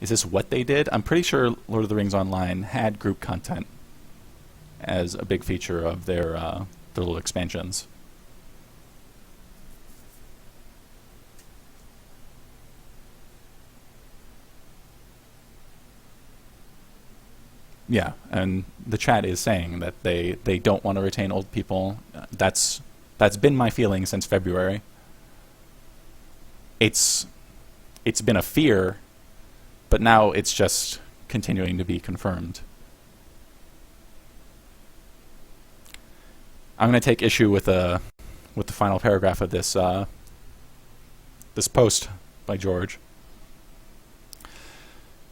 Speaker 1: Is this what they did? I'm pretty sure Lord of the Rings Online had group content as a big feature of their little expansions. Yeah, and the chat is saying that they don't want to retain old people. That's been my feeling since February. It's been a fear, but now it's just continuing to be confirmed. I'm going to take issue with the final paragraph of this this post by George.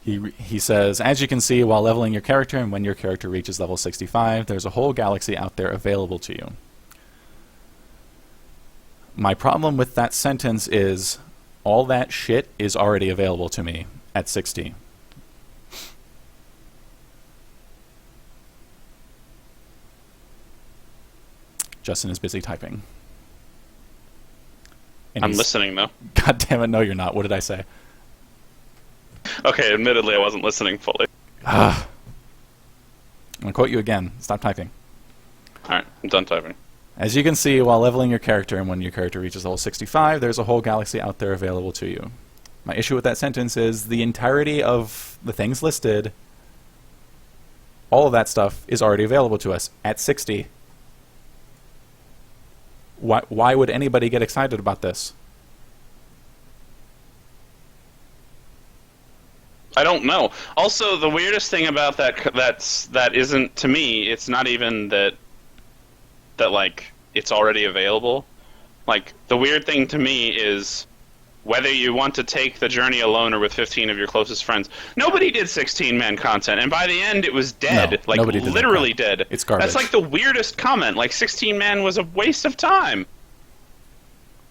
Speaker 1: He says, as you can see, while leveling your character and when your character reaches level 65, there's a whole galaxy out there available to you. My problem with that sentence is all that shit is already available to me at 60. Justin is busy typing. And
Speaker 2: I'm listening, though.
Speaker 1: God damn it, no you're not. What did I say?
Speaker 2: Okay, admittedly, I wasn't listening fully.
Speaker 1: I'm going to quote you again. Stop typing.
Speaker 2: Alright, I'm done typing.
Speaker 1: As you can see, while leveling your character and when your character reaches level 65, there's a whole galaxy out there available to you. My issue with that sentence is the entirety of the things listed, all of that stuff is already available to us at 60. Why would anybody get excited about this?
Speaker 2: I don't know. Also, the weirdest thing about that isn't, to me, it's not even that like it's already available. Like, the weird thing to me is whether you want to take the journey alone or with 15 of your closest friends. Nobody did 16-man content, and by the end it was dead.
Speaker 1: No,
Speaker 2: like,
Speaker 1: nobody did
Speaker 2: literally
Speaker 1: that.
Speaker 2: dead.
Speaker 1: It's garbage.
Speaker 2: That's like the weirdest comment. Like, 16-man was a waste of time.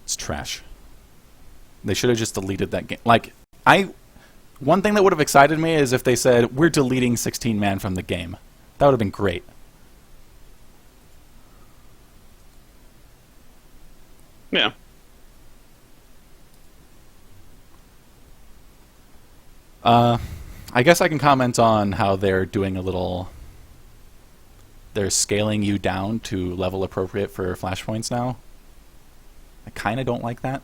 Speaker 1: It's trash. They should have just deleted that game. Like, one thing that would have excited me is if they said, we're deleting 16-man from the game. That would have been great.
Speaker 2: Yeah.
Speaker 1: I guess I can comment on how they're doing a little... They're scaling you down to level appropriate for flashpoints now. I kind of don't like that.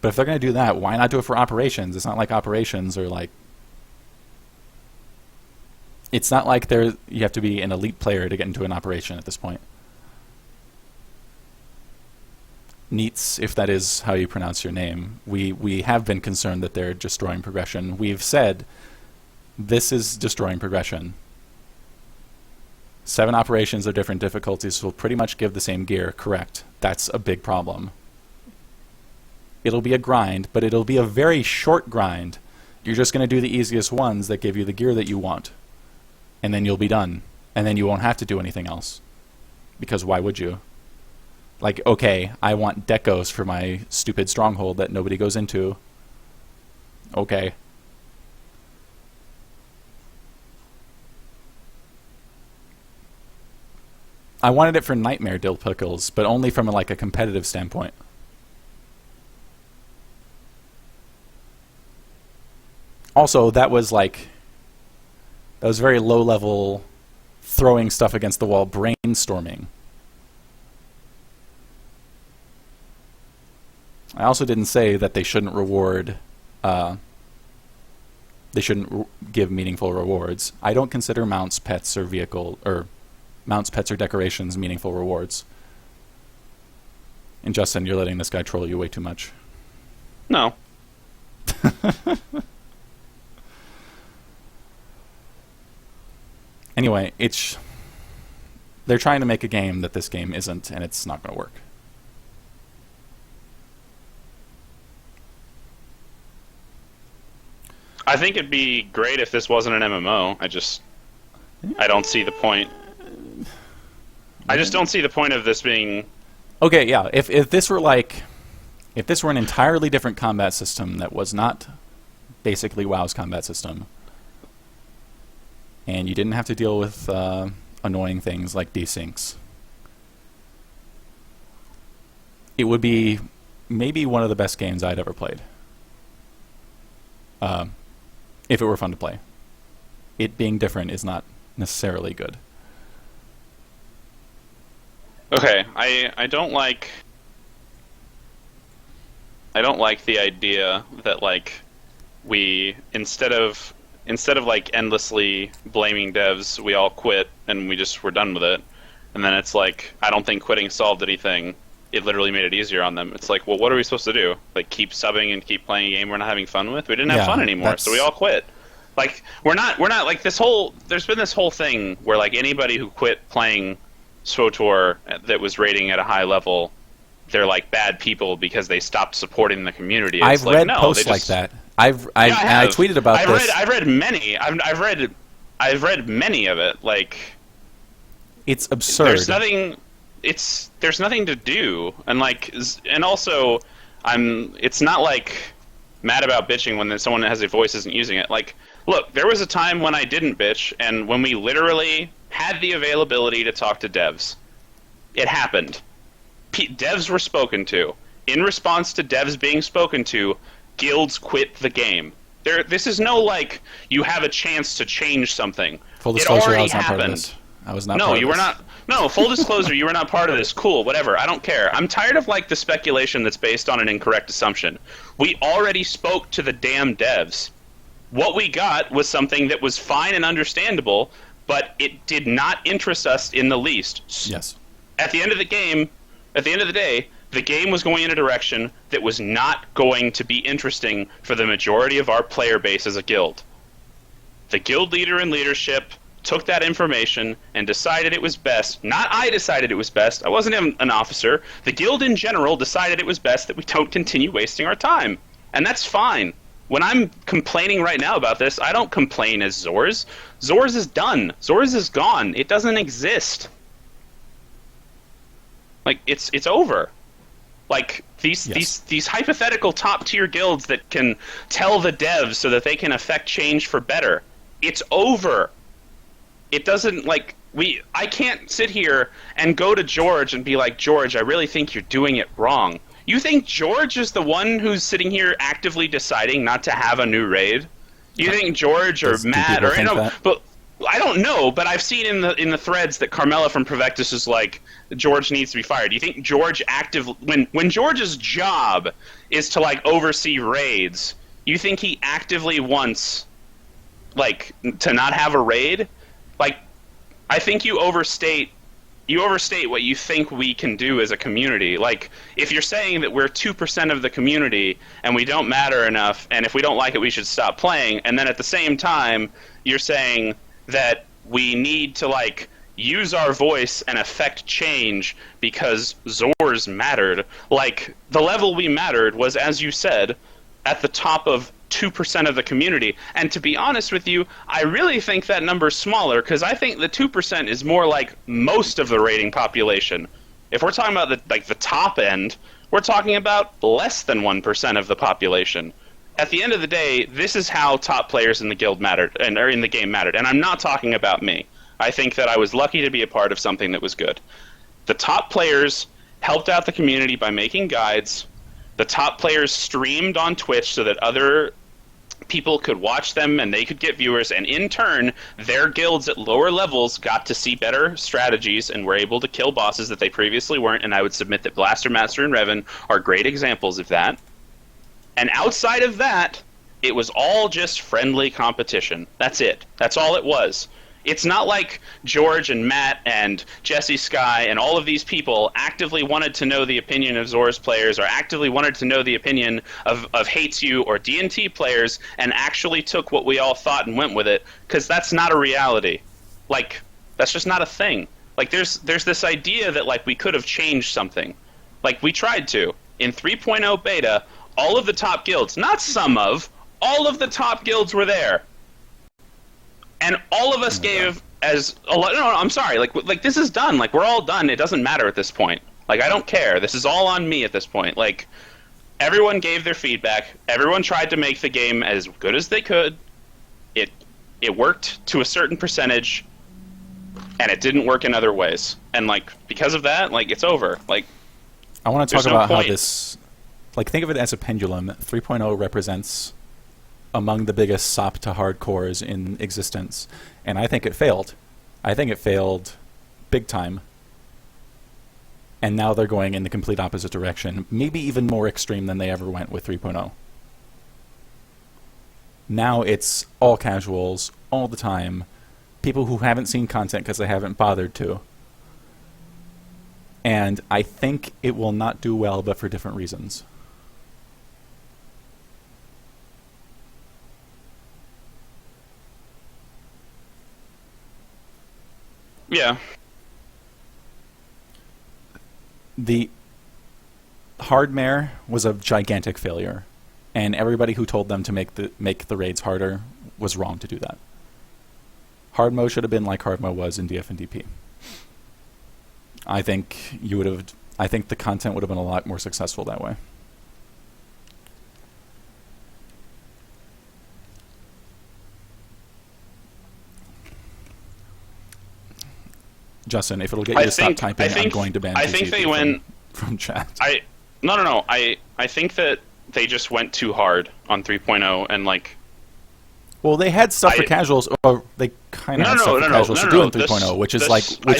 Speaker 1: But if they're going to do that, why not do it for operations? It's not like operations are like... It's not like you have to be an elite player to get into an operation at this point. Neats, if that is how you pronounce your name, we have been concerned that they're destroying progression. We've said this is destroying progression. 7 operations of different difficulties will pretty much give the same gear, correct. That's a big problem. It'll be a grind, but it'll be a very short grind. You're just going to do the easiest ones that give you the gear that you want. And then you'll be done. And then you won't have to do anything else. Because why would you? Like, okay, I want decos for my stupid stronghold that nobody goes into. Okay. I wanted it for nightmare dill pickles, but only from like a competitive standpoint. Also, that was very low level throwing stuff against the wall brainstorming. I also didn't say that they shouldn't reward, they shouldn't give meaningful rewards. I don't consider mounts, pets, or mounts, pets, or decorations meaningful rewards. And Justin, you're letting this guy troll you way too much.
Speaker 2: No.
Speaker 1: Anyway, they're trying to make a game that this game isn't, and it's not going to work.
Speaker 2: I think it'd be great if this wasn't an MMO. I don't see the point. I just don't see the point of this being...
Speaker 1: Okay, yeah, if this were an entirely different combat system that was not basically WoW's combat system, and you didn't have to deal with annoying things like desyncs, it would be maybe one of the best games I'd ever played. If it were fun to play. It being different is not necessarily good.
Speaker 2: Okay, I don't like the idea that like we instead of like endlessly blaming devs, we all quit and we're done with it. And then it's like, I don't think quitting solved anything. It literally made it easier on them. It's like, well, what are we supposed to do? Like, keep subbing and keep playing a game we're not having fun with? We didn't have fun anymore, so we all quit. Like, we're not like there's been this whole thing where like anybody who quit playing SWTOR that was rating at a high level, they're like bad people because they stopped supporting the community. It's
Speaker 1: I've read posts like that. I tweeted about this.
Speaker 2: I've read many. I've read many of it. Like,
Speaker 1: it's absurd.
Speaker 2: There's nothing to do, and also, it's not like mad about bitching when someone that has a voice isn't using it. Like, look, there was a time when I didn't bitch, and when we literally had the availability to talk to devs. It happened. Devs were spoken to. In response to devs being spoken to, guilds quit the game. This is no, like, you have a chance to change something.
Speaker 1: Full disclosure,
Speaker 2: it already
Speaker 1: I was not
Speaker 2: happened.
Speaker 1: part of this. I was not
Speaker 2: no,
Speaker 1: part of
Speaker 2: you
Speaker 1: this.
Speaker 2: were not. No, full disclosure, you were not part of this. Cool, whatever. I don't care. I'm tired of, like, the speculation that's based on an incorrect assumption. We already spoke to the damn devs. What we got was something that was fine and understandable, but it did not interest us in the least.
Speaker 1: Yes.
Speaker 2: At the end of the day, the game was going in a direction that was not going to be interesting for the majority of our player base as a guild. The guild leader and leadership took that information and decided it was best. Not I decided it was best. I wasn't even an officer. The guild in general decided it was best that we don't continue wasting our time. And that's fine. When I'm complaining right now about this, I don't complain as Zors. Zors is done. Zors is gone. It doesn't exist. Like, it's over. Like, these hypothetical top-tier guilds that can tell the devs so that they can affect change for better. It's over. It doesn't, like, I can't sit here and go to George and be like, George, I really think you're doing it wrong. You think George is the one who's sitting here actively deciding not to have a new raid? You think George or Matt or but I don't know, but I've seen in the threads that Carmela from Provectus is like, George needs to be fired. Do you think George when George's job is to like oversee raids, you think he actively wants like to not have a raid? Like, I think you overstate you overstate what you think we can do as a community. Like, if you're saying that we're 2% of the community and we don't matter enough, and if we don't like it, we should stop playing, and then at the same time, you're saying that we need to, like, use our voice and affect change because Zors mattered. Like, the level we mattered was, as you said, at the top of 2% of the community. And to be honest with you, I really think that number's smaller, because I think the 2% is more like most of the rating population. If we're talking about the top end, we're talking about less than 1% of the population. At the end of the day, this is how top players in the guild mattered, or in the game mattered. And I'm not talking about me. I think that I was lucky to be a part of something that was good. The top players helped out the community by making guides. The top players streamed on Twitch so that other people could watch them and they could get viewers, and in turn, their guilds at lower levels got to see better strategies and were able to kill bosses that they previously weren't, and I would submit that Blaster Master and Revan are great examples of that. And outside of that, it was all just friendly competition. That's it. That's all it was. It's not like George and Matt and Jesse Sky and all of these people actively wanted to know the opinion of Zor's players, or actively wanted to know the opinion of Hates You or D&T players, and actually took what we all thought and went with it, because that's not a reality. Like, that's just not a thing. Like, there's this idea that, like, we could have changed something. Like, we tried to. In 3.0 beta, all of the top guilds, not some of, all of the top guilds were there. And all of us gave as a lot. No, I'm sorry. Like this is done. Like, we're all done. It doesn't matter at this point. Like, I don't care. This is all on me at this point. Like, everyone gave their feedback. Everyone tried to make the game as good as they could. It worked to a certain percentage, and it didn't work in other ways. And, like, because of that, like, it's over. Like,
Speaker 1: I want to talk about how this, like, think of it as a pendulum. 3.0 represents among the biggest SOP to hardcores in existence, and I think it failed. I think it failed big time. And now they're going in the complete opposite direction, maybe even more extreme than they ever went with 3.0. Now it's all casuals, all the time, people who haven't seen content because they haven't bothered to. And I think it will not do well, but for different reasons.
Speaker 2: yeah.
Speaker 1: The Hardmare was a gigantic failure, and everybody who told them to make the raids harder was wrong to do that. Hard mode should have been like hard mode was in DF and DP. I think the content would have been a lot more successful that way. Justin, if it'll get you to stop typing, I'm going to ban
Speaker 2: I think they went
Speaker 1: from chat.
Speaker 2: No. I think that they just went too hard on 3.0 and, like.
Speaker 1: Well, they had stuff for casuals, or they kind of had stuff for casuals to do in 3.0, which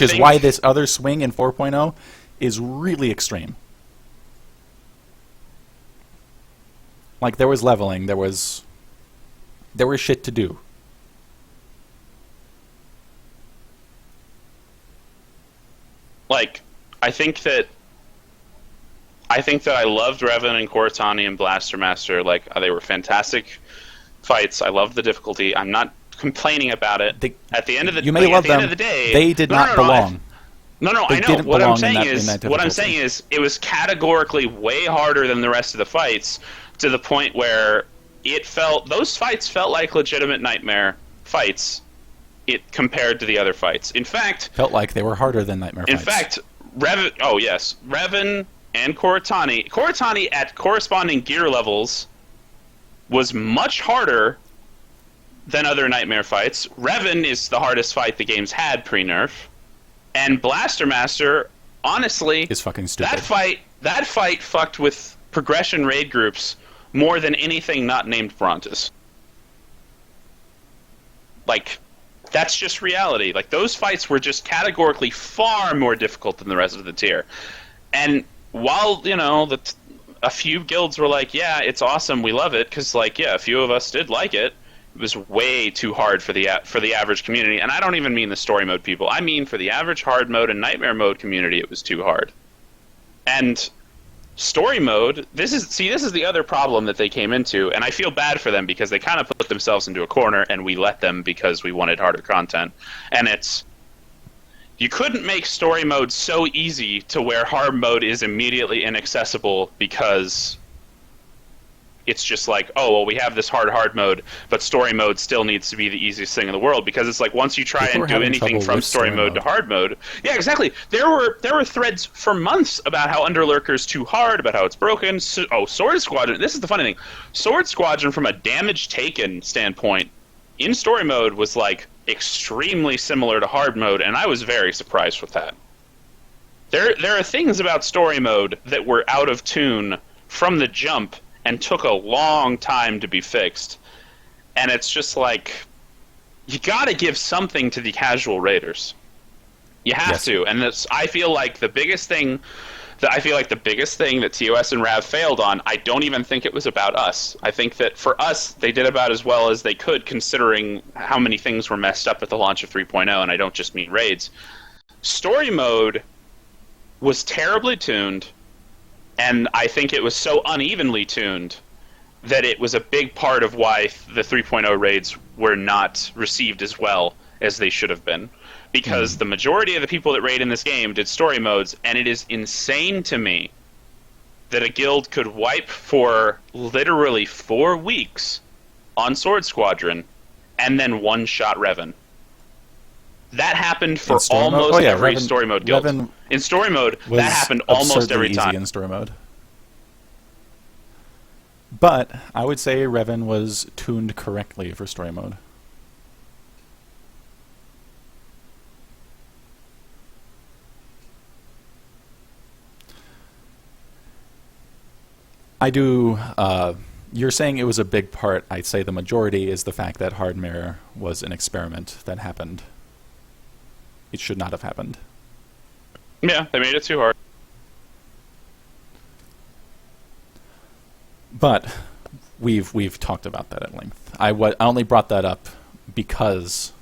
Speaker 1: is why this other swing in 4.0 is really extreme. Like, there was leveling, there was shit to do.
Speaker 2: Like, I think that I loved Revan and Cortani and Blaster Master. Like, they were fantastic fights. I loved the difficulty. I'm not complaining about it. At the end of the day,
Speaker 1: they did not belong.
Speaker 2: I know. What I'm saying is it was categorically way harder than the rest of the fights, to the point where those fights felt like legitimate nightmare fights. It compared to the other fights. In fact,
Speaker 1: felt like they were harder than nightmare fights.
Speaker 2: In fact, Revan and Cortani at corresponding gear levels was much harder than other nightmare fights. Revan is the hardest fight the game's had pre-nerf, and Blaster Master, honestly,
Speaker 1: is fucking stupid.
Speaker 2: That fight fucked with progression raid groups more than anything not named Brontes. Like, that's just reality. Like, those fights were just categorically far more difficult than the rest of the tier. And while, a few guilds were like, yeah, it's awesome, we love it, because, like, yeah, a few of us did like it, was way too hard for the average community, and I don't even mean the story mode people. I mean for the average hard mode and nightmare mode community, it was too hard. And story mode, this is the other problem that they came into, and I feel bad for them because they kind of put themselves into a corner, and we let them because we wanted harder content. And it's, you couldn't make story mode so easy to where hard mode is immediately inaccessible because it's just like, oh, well, we have this hard mode, but story mode still needs to be the easiest thing in the world, because it's like once you try and do anything from story mode to hard mode, yeah, exactly. There were threads for months about how Underlurker's too hard, about how it's broken. Sword Squadron. This is the funny thing. Sword Squadron, from a damage taken standpoint, in story mode was like extremely similar to hard mode, and I was very surprised with that. There are things about story mode that were out of tune from the jump and took a long time to be fixed. And it's just like, you gotta give something to the casual raiders. You have to. And I feel like the biggest thing that TOS and RAV failed on, I don't even think it was about us. I think that for us, they did about as well as they could, considering how many things were messed up at the launch of 3.0, and I don't just mean raids. Story mode was terribly tuned, and I think it was so unevenly tuned that it was a big part of why the 3.0 raids were not received as well as they should have been. Because the majority of the people that raid in this game did story modes, and it is insane to me that a guild could wipe for literally 4 weeks on Sword Squadron and then one-shot Revan. That happened for almost every story mode guild. Revan in story mode, that happened almost every time.
Speaker 1: Easy in story mode. But I would say Revan was tuned correctly for story mode. I do. You're saying it was a big part. I'd say the majority is the fact that Hardmare was an experiment that happened. It should not have happened.
Speaker 2: Yeah, they made it too hard.
Speaker 1: But we've talked about that at length. I only brought that up because,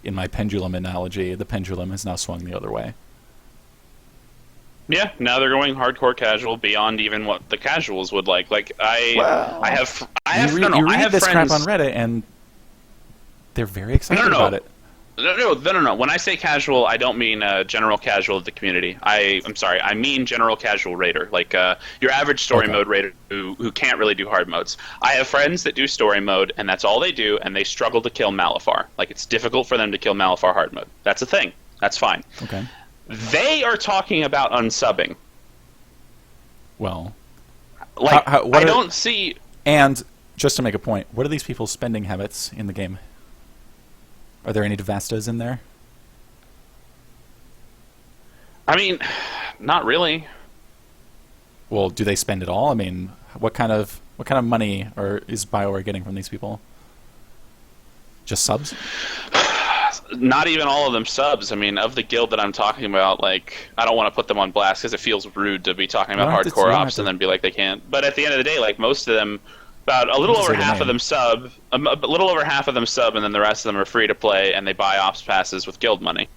Speaker 1: in my pendulum analogy, the pendulum has now swung the other way.
Speaker 2: Yeah, now they're going hardcore casual beyond even what the casuals would like. Like I have
Speaker 1: you read this
Speaker 2: friends,
Speaker 1: crap on Reddit and they're very excited about it.
Speaker 2: No. When I say casual, I don't mean general casual of the community. I'm sorry. I mean general casual raider, like your average story mode raider who can't really do hard modes. I have friends that do story mode, and that's all they do, and they struggle to kill Malifar. Like, it's difficult for them to kill Malifar hard mode. That's a thing. That's fine.
Speaker 1: Okay.
Speaker 2: They are talking about unsubbing.
Speaker 1: Well,
Speaker 2: like I don't see.
Speaker 1: And just to make a point, what are these people's spending habits in the game? Are there any Devastas in there?
Speaker 2: I mean, not really.
Speaker 1: Well, do they spend it all? I mean, what kind of money is Bioware getting from these people? Just subs?
Speaker 2: Not even all of them subs. I mean, of the guild that I'm talking about, like, I don't want to put them on blast because it feels rude to be talking about hardcore ops and then be like they can't. But at the end of the day, like, most of them, about a little over half of them sub, a little over half of them sub, and then the rest of them are free to play, and they buy ops passes with guild money.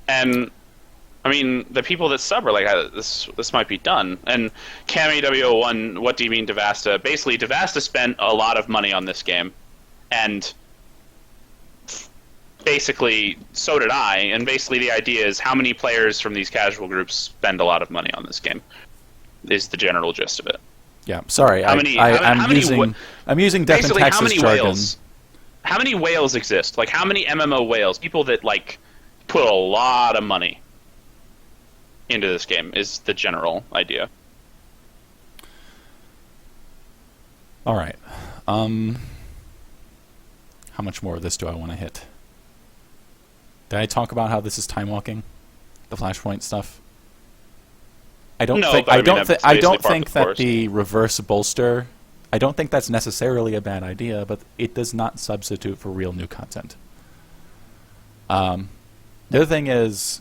Speaker 2: And I mean, the people that sub are like, this might be done. And Cami W01, what do you mean Devasta? Basically, Devasta spent a lot of money on this game, and basically, so did I. And basically, the idea is how many players from these casual groups spend a lot of money on this game. Is the general gist of it.
Speaker 1: Yeah, sorry. I'm using Death and Taxes jargon.
Speaker 2: How many whales exist? Like, how many MMO whales? People that, like, put a lot of money into this game is the general idea.
Speaker 1: All right. How much more of this do I want to hit? Did I talk about how this is time walking? The Flashpoint stuff? I don't think that the reverse bolster, I don't think that's necessarily a bad idea, but it does not substitute for real new content. The other thing is,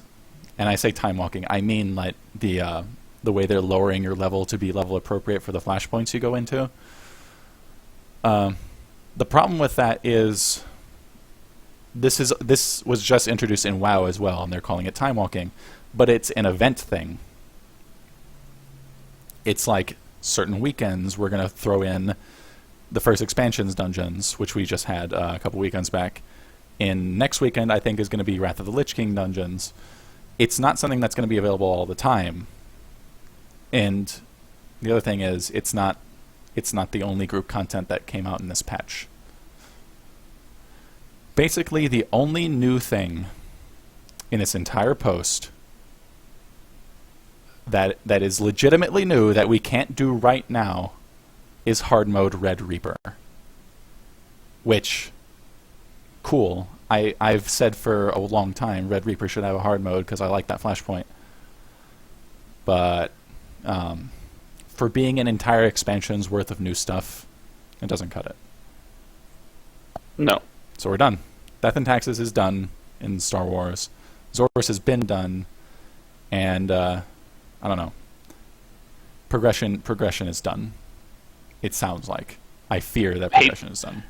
Speaker 1: and I say time walking, I mean like the way they're lowering your level to be level appropriate for the flashpoints you go into. The problem with that is this was just introduced in WoW as well, and they're calling it time walking, but it's an event thing. It's like certain weekends we're going to throw in the first expansion's dungeons, which we just had a couple weekends back. In next weekend, I think, is going to be Wrath of the Lich King dungeons. It's not something that's going to be available all the time. And the other thing is, it's not the only group content that came out in this patch. Basically, the only new thing in this entire post that is legitimately new that we can't do right now is hard mode Red Reaper. Which, cool. I've said for a long time Red Reaper should have a hard mode because I like that flashpoint. But for being an entire expansion's worth of new stuff, it doesn't cut it.
Speaker 2: No.
Speaker 1: So we're done. Death and Taxes is done in Star Wars. Zorus has been done. And, I don't know. Progression is done. It sounds like. I fear that progression is done.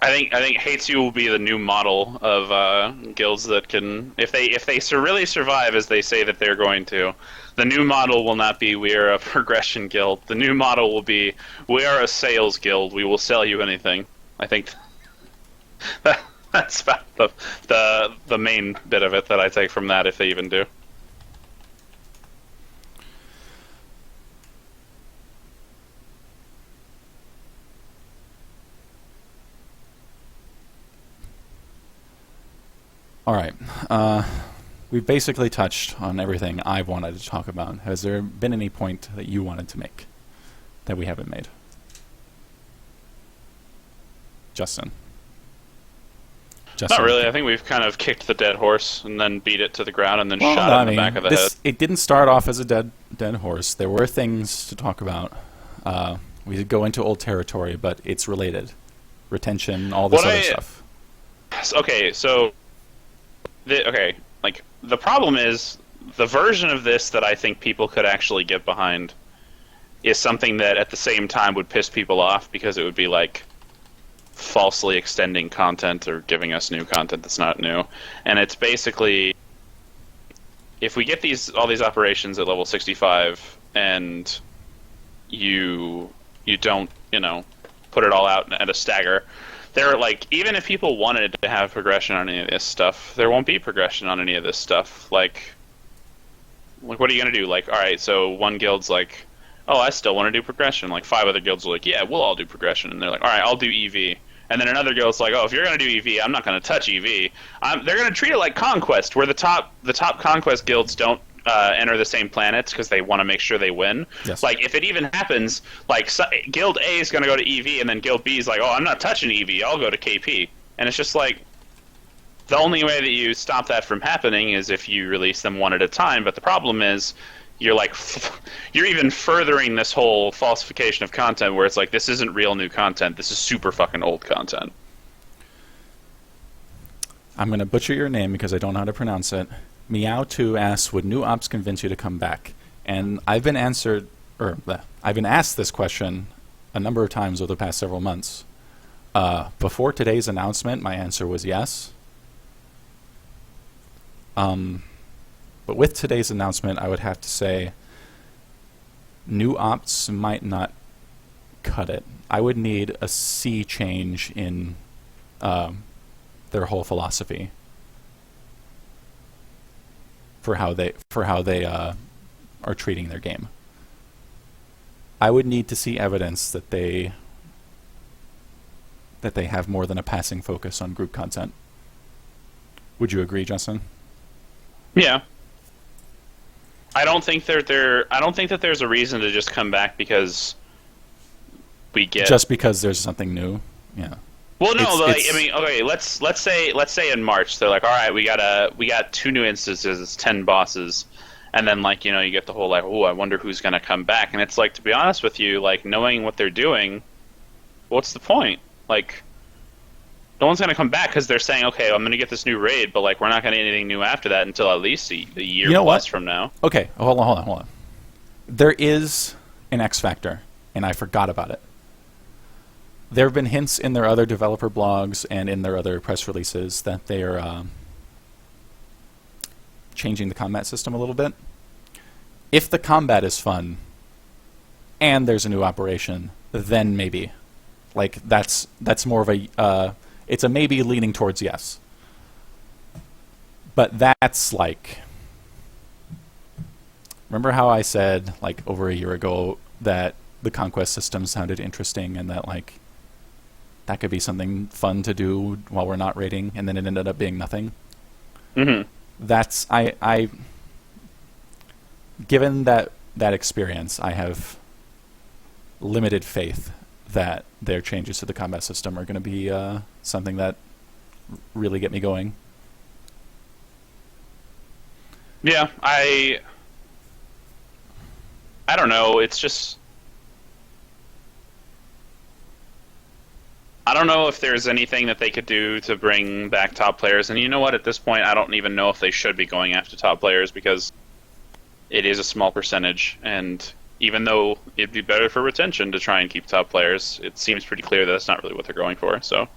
Speaker 2: I think Hates You will be the new model of guilds that can, if they really survive as they say that they're going to, the new model will not be we are a progression guild. The new model will be we are a sales guild. We will sell you anything. I think that's about the main bit of it that I take from that, if they even do.
Speaker 1: All right. We've basically touched on everything I've wanted to talk about. Has there been any point that you wanted to make that we haven't made? Justin.
Speaker 2: Not really. I think we've kind of kicked the dead horse and then beat it to the ground and then shot it in the back of the head.
Speaker 1: It didn't start off as a dead horse. There were things to talk about. We could go into old territory, but it's related. Retention, all this other stuff.
Speaker 2: Okay, so... the problem is, the version of this that I think people could actually get behind is something that at the same time would piss people off because it would be like falsely extending content or giving us new content that's not new. And it's basically, if we get all these operations at level 65 and you don't, put it all out at a stagger, they're like, even if people wanted to have progression on any of this stuff, there won't be progression on any of this stuff. Like what are you going to do? Like, all right, so one guild's like, oh, I still want to do progression. Like 5 other guilds are like, yeah, we'll all do progression. And they're like, all right, I'll do EV. And then another guild's like, oh, if you're going to do EV, I'm not going to touch EV. They're going to treat it like Conquest, where the top Conquest guilds don't enter the same planets because they want to make sure they win.
Speaker 1: Yes.
Speaker 2: Like, if it even happens, like, Guild A is going to go to EV, and then Guild B is like, oh, I'm not touching EV, I'll go to KP. And it's just like, the only way that you stop that from happening is if you release them one at a time, but the problem is, you're like, you're even furthering this whole falsification of content where it's like, this isn't real new content, this is super fucking old content.
Speaker 1: I'm going to butcher your name because I don't know how to pronounce it. Meow2 asks, would new ops convince you to come back? And I've been asked this question a number of times over the past several months. Before today's announcement, my answer was yes. But with today's announcement, I would have to say new ops might not cut it. I would need a sea change in their whole philosophy for how they are treating their game. I would need to see evidence that they have more than a passing focus on group content. Would you agree, Justin?
Speaker 2: Yeah. I don't think that there's a reason to just come back because we get
Speaker 1: just because there's something new. Yeah.
Speaker 2: Well, no, okay. Let's say in March they're like, all right, we got 2 new instances, it's 10 bosses, and then you get the whole like, oh, I wonder who's gonna come back, and it's like, to be honest with you, like, knowing what they're doing, what's the point? Like, no one's gonna come back because they're saying, okay, I'm gonna get this new raid, but like, we're not gonna get anything new after that until at least a year plus from now.
Speaker 1: Okay, hold on. There is an X factor, and I forgot about it. there have been hints in their other developer blogs and in their other press releases that they are changing the combat system a little bit. If the combat is fun and there's a new operation, then maybe. Like, that's more of a... it's a maybe leaning towards yes. But that's like... Remember how I said, like, over a year ago that the conquest system sounded interesting and that, like, that could be something fun to do while we're not raiding, and then it ended up being nothing?
Speaker 2: Mm-hmm.
Speaker 1: That's... I given that experience, I have limited faith that their changes to the combat system are going to be something that really get me going.
Speaker 2: Yeah, I don't know. It's just... I don't know if there's anything that they could do to bring back top players. And you know what? At this point, I don't even know if they should be going after top players, because it is a small percentage. And even though it'd be better for retention to try and keep top players, it seems pretty clear that that's not really what they're going for. So,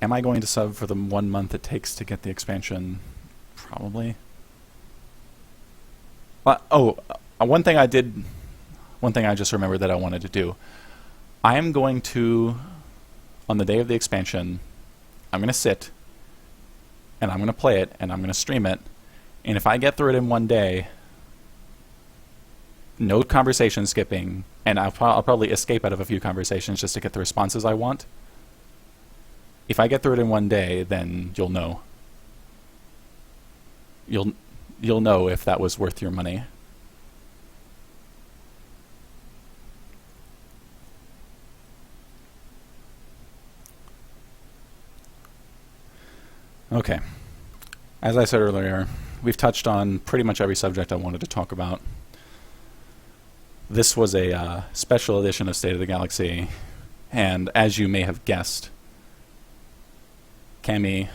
Speaker 1: am I going to sub for the 1 month it takes to get the expansion? Probably. One thing I just remembered that I wanted to do. I am going to, on the day of the expansion, I'm going to sit, and I'm going to play it, and I'm going to stream it, and if I get through it in 1 day, no conversation skipping, and I'll probably escape out of a few conversations just to get the responses I want. If I get through it in 1 day, then you'll know. You'll know if that was worth your money. Okay. As I said earlier, we've touched on pretty much every subject I wanted to talk about. This was a special edition of State of the Galaxy, and as you may have guessed, Cammy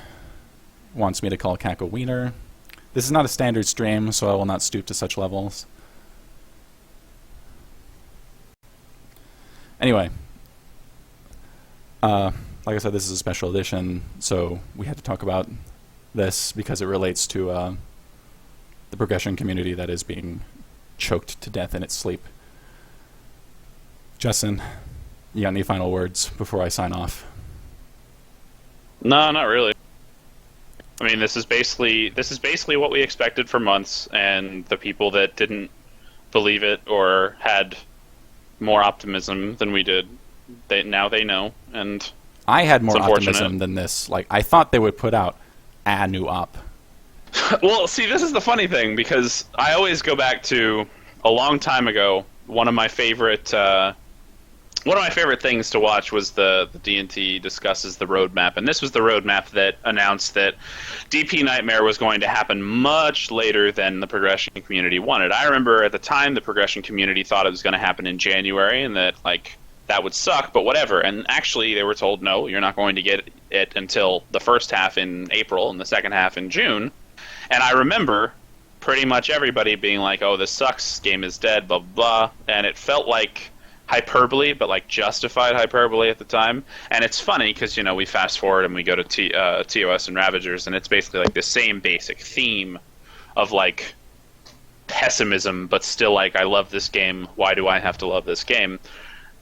Speaker 1: wants me to call Cack a wiener. This is not a standard stream, so I will not stoop to such levels. Anyway, like I said, this is a special edition, so we had to talk about this because it relates to the progression community that is being choked to death in its sleep. Justin, you got any final words before I sign off?
Speaker 2: no, not really. I mean, this is basically what we expected for months, and the people that didn't believe it or had more optimism than we did, now they know, and
Speaker 1: I had more optimism than this. Like, I thought they would put out a new op.
Speaker 2: Well, see, this is the funny thing, because I always go back to a long time ago. One of my favorite things to watch was the D&T discusses the roadmap, and this was the roadmap that announced that DP Nightmare was going to happen much later than the progression community wanted. I remember at the time the progression community thought it was going to happen in January, and that that would suck, but whatever. And actually, they were told, no, you're not going to get it until the first half in April and the second half in June. And I remember pretty much everybody being like, oh, this sucks, game is dead, blah, blah, blah. And it felt like hyperbole, but like justified hyperbole at the time. And it's funny because, you know, we fast forward and we go to TOS and Ravagers, and it's basically like the same basic theme of like pessimism, but still like, I love this game, why do I have to love this game?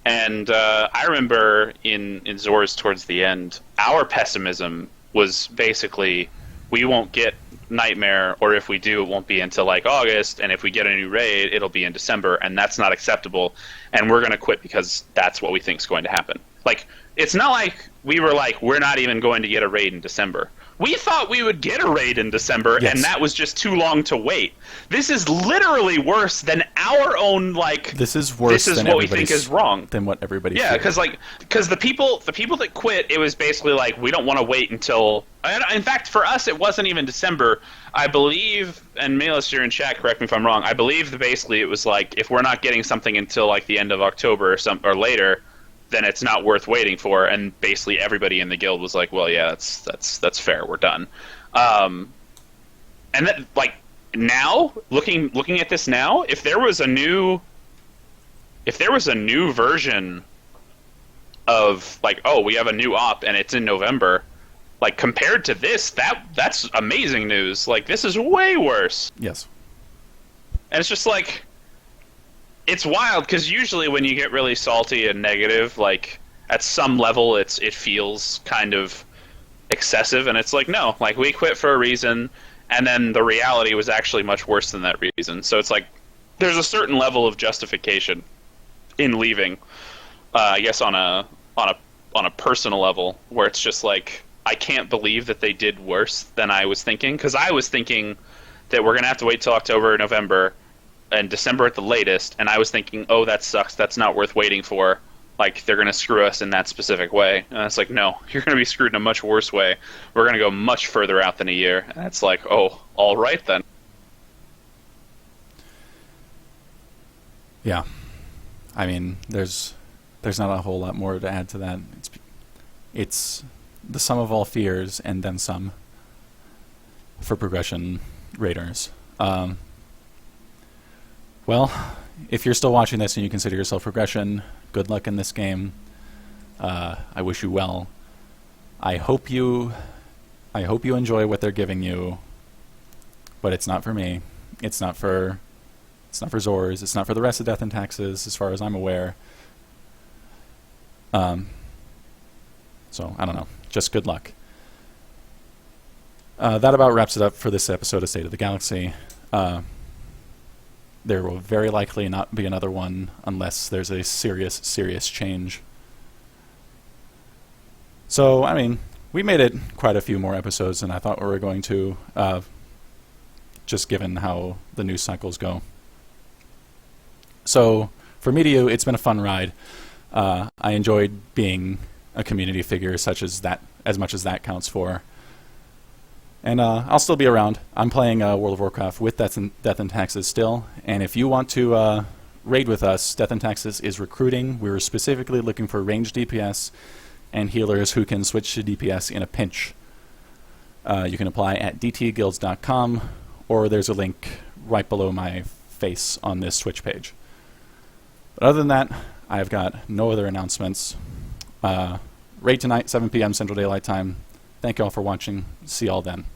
Speaker 2: And I remember in Zors towards the end, our pessimism was basically, we won't get Nightmare, or if we do, it won't be until like August, and if we get a new raid, it'll be in December, and that's not acceptable, and we're going to quit because that's what we think is going to happen. Like, it's not like we were like, we're not even going to get a raid in December. We thought we would get a raid in December, yes, and that was just too long to wait. This is literally worse than our own, like...
Speaker 1: This is worse than
Speaker 2: what we think is wrong.
Speaker 1: Than what everybody
Speaker 2: Yeah, because the people that quit, it was basically like, we don't want to wait until... In fact, for us, it wasn't even December. I believe, and Melis, you're in chat, correct me if I'm wrong, I believe that basically it was like, if we're not getting something until like the end of October or later, then it's not worth waiting for, and basically everybody in the guild was like, well, yeah, that's fair, we're done. And that, like, now, looking at this now, if there was a new version of like, oh, we have a new op and it's in November. Like compared to this, that's amazing news. Like this is way worse.
Speaker 1: Yes.
Speaker 2: And it's just like it's wild because usually when you get really salty and negative, like at some level it feels kind of excessive, and it's like no, like we quit for a reason, and then the reality was actually much worse than that reason. So it's like there's a certain level of justification in leaving. I guess on a personal level, where it's just like I can't believe that they did worse than I was thinking, because I was thinking that we're gonna have to wait till October or November and December at the latest, and I was thinking, oh, that sucks, that's not worth waiting for. Like they're gonna screw us in that specific way, and it's like no, you're gonna be screwed in a much worse way. We're gonna go much further out than a year, and it's like, oh, all right then.
Speaker 1: Yeah. I mean, there's not a whole lot more to add to that. It's the sum of all fears and then some for progression raters. Well, if you're still watching this and you consider yourself progression, good luck in this game. I wish you well. I hope you enjoy what they're giving you, but it's not for me. It's not for Zors. It's not for the rest of Death and Taxes, as far as I'm aware. So I don't know. Just good luck. That about wraps it up for this episode of State of the Galaxy. There will very likely not be another one unless there's a serious change. So, I mean, we made it quite a few more episodes than I thought we were going to, just given how the news cycles go. So, for me to you, it's been a fun ride. I enjoyed being a community figure such as that, as much as that counts for. And I'll still be around. I'm playing World of Warcraft with Death and Taxes still. And if you want to raid with us, Death and Taxes is recruiting. We're specifically looking for ranged DPS and healers who can switch to DPS in a pinch. You can apply at dtguilds.com, or there's a link right below my face on this Switch page. But other than that, I've got no other announcements. Raid tonight, 7 p.m. Central Daylight Time. Thank you all for watching. See y'all then.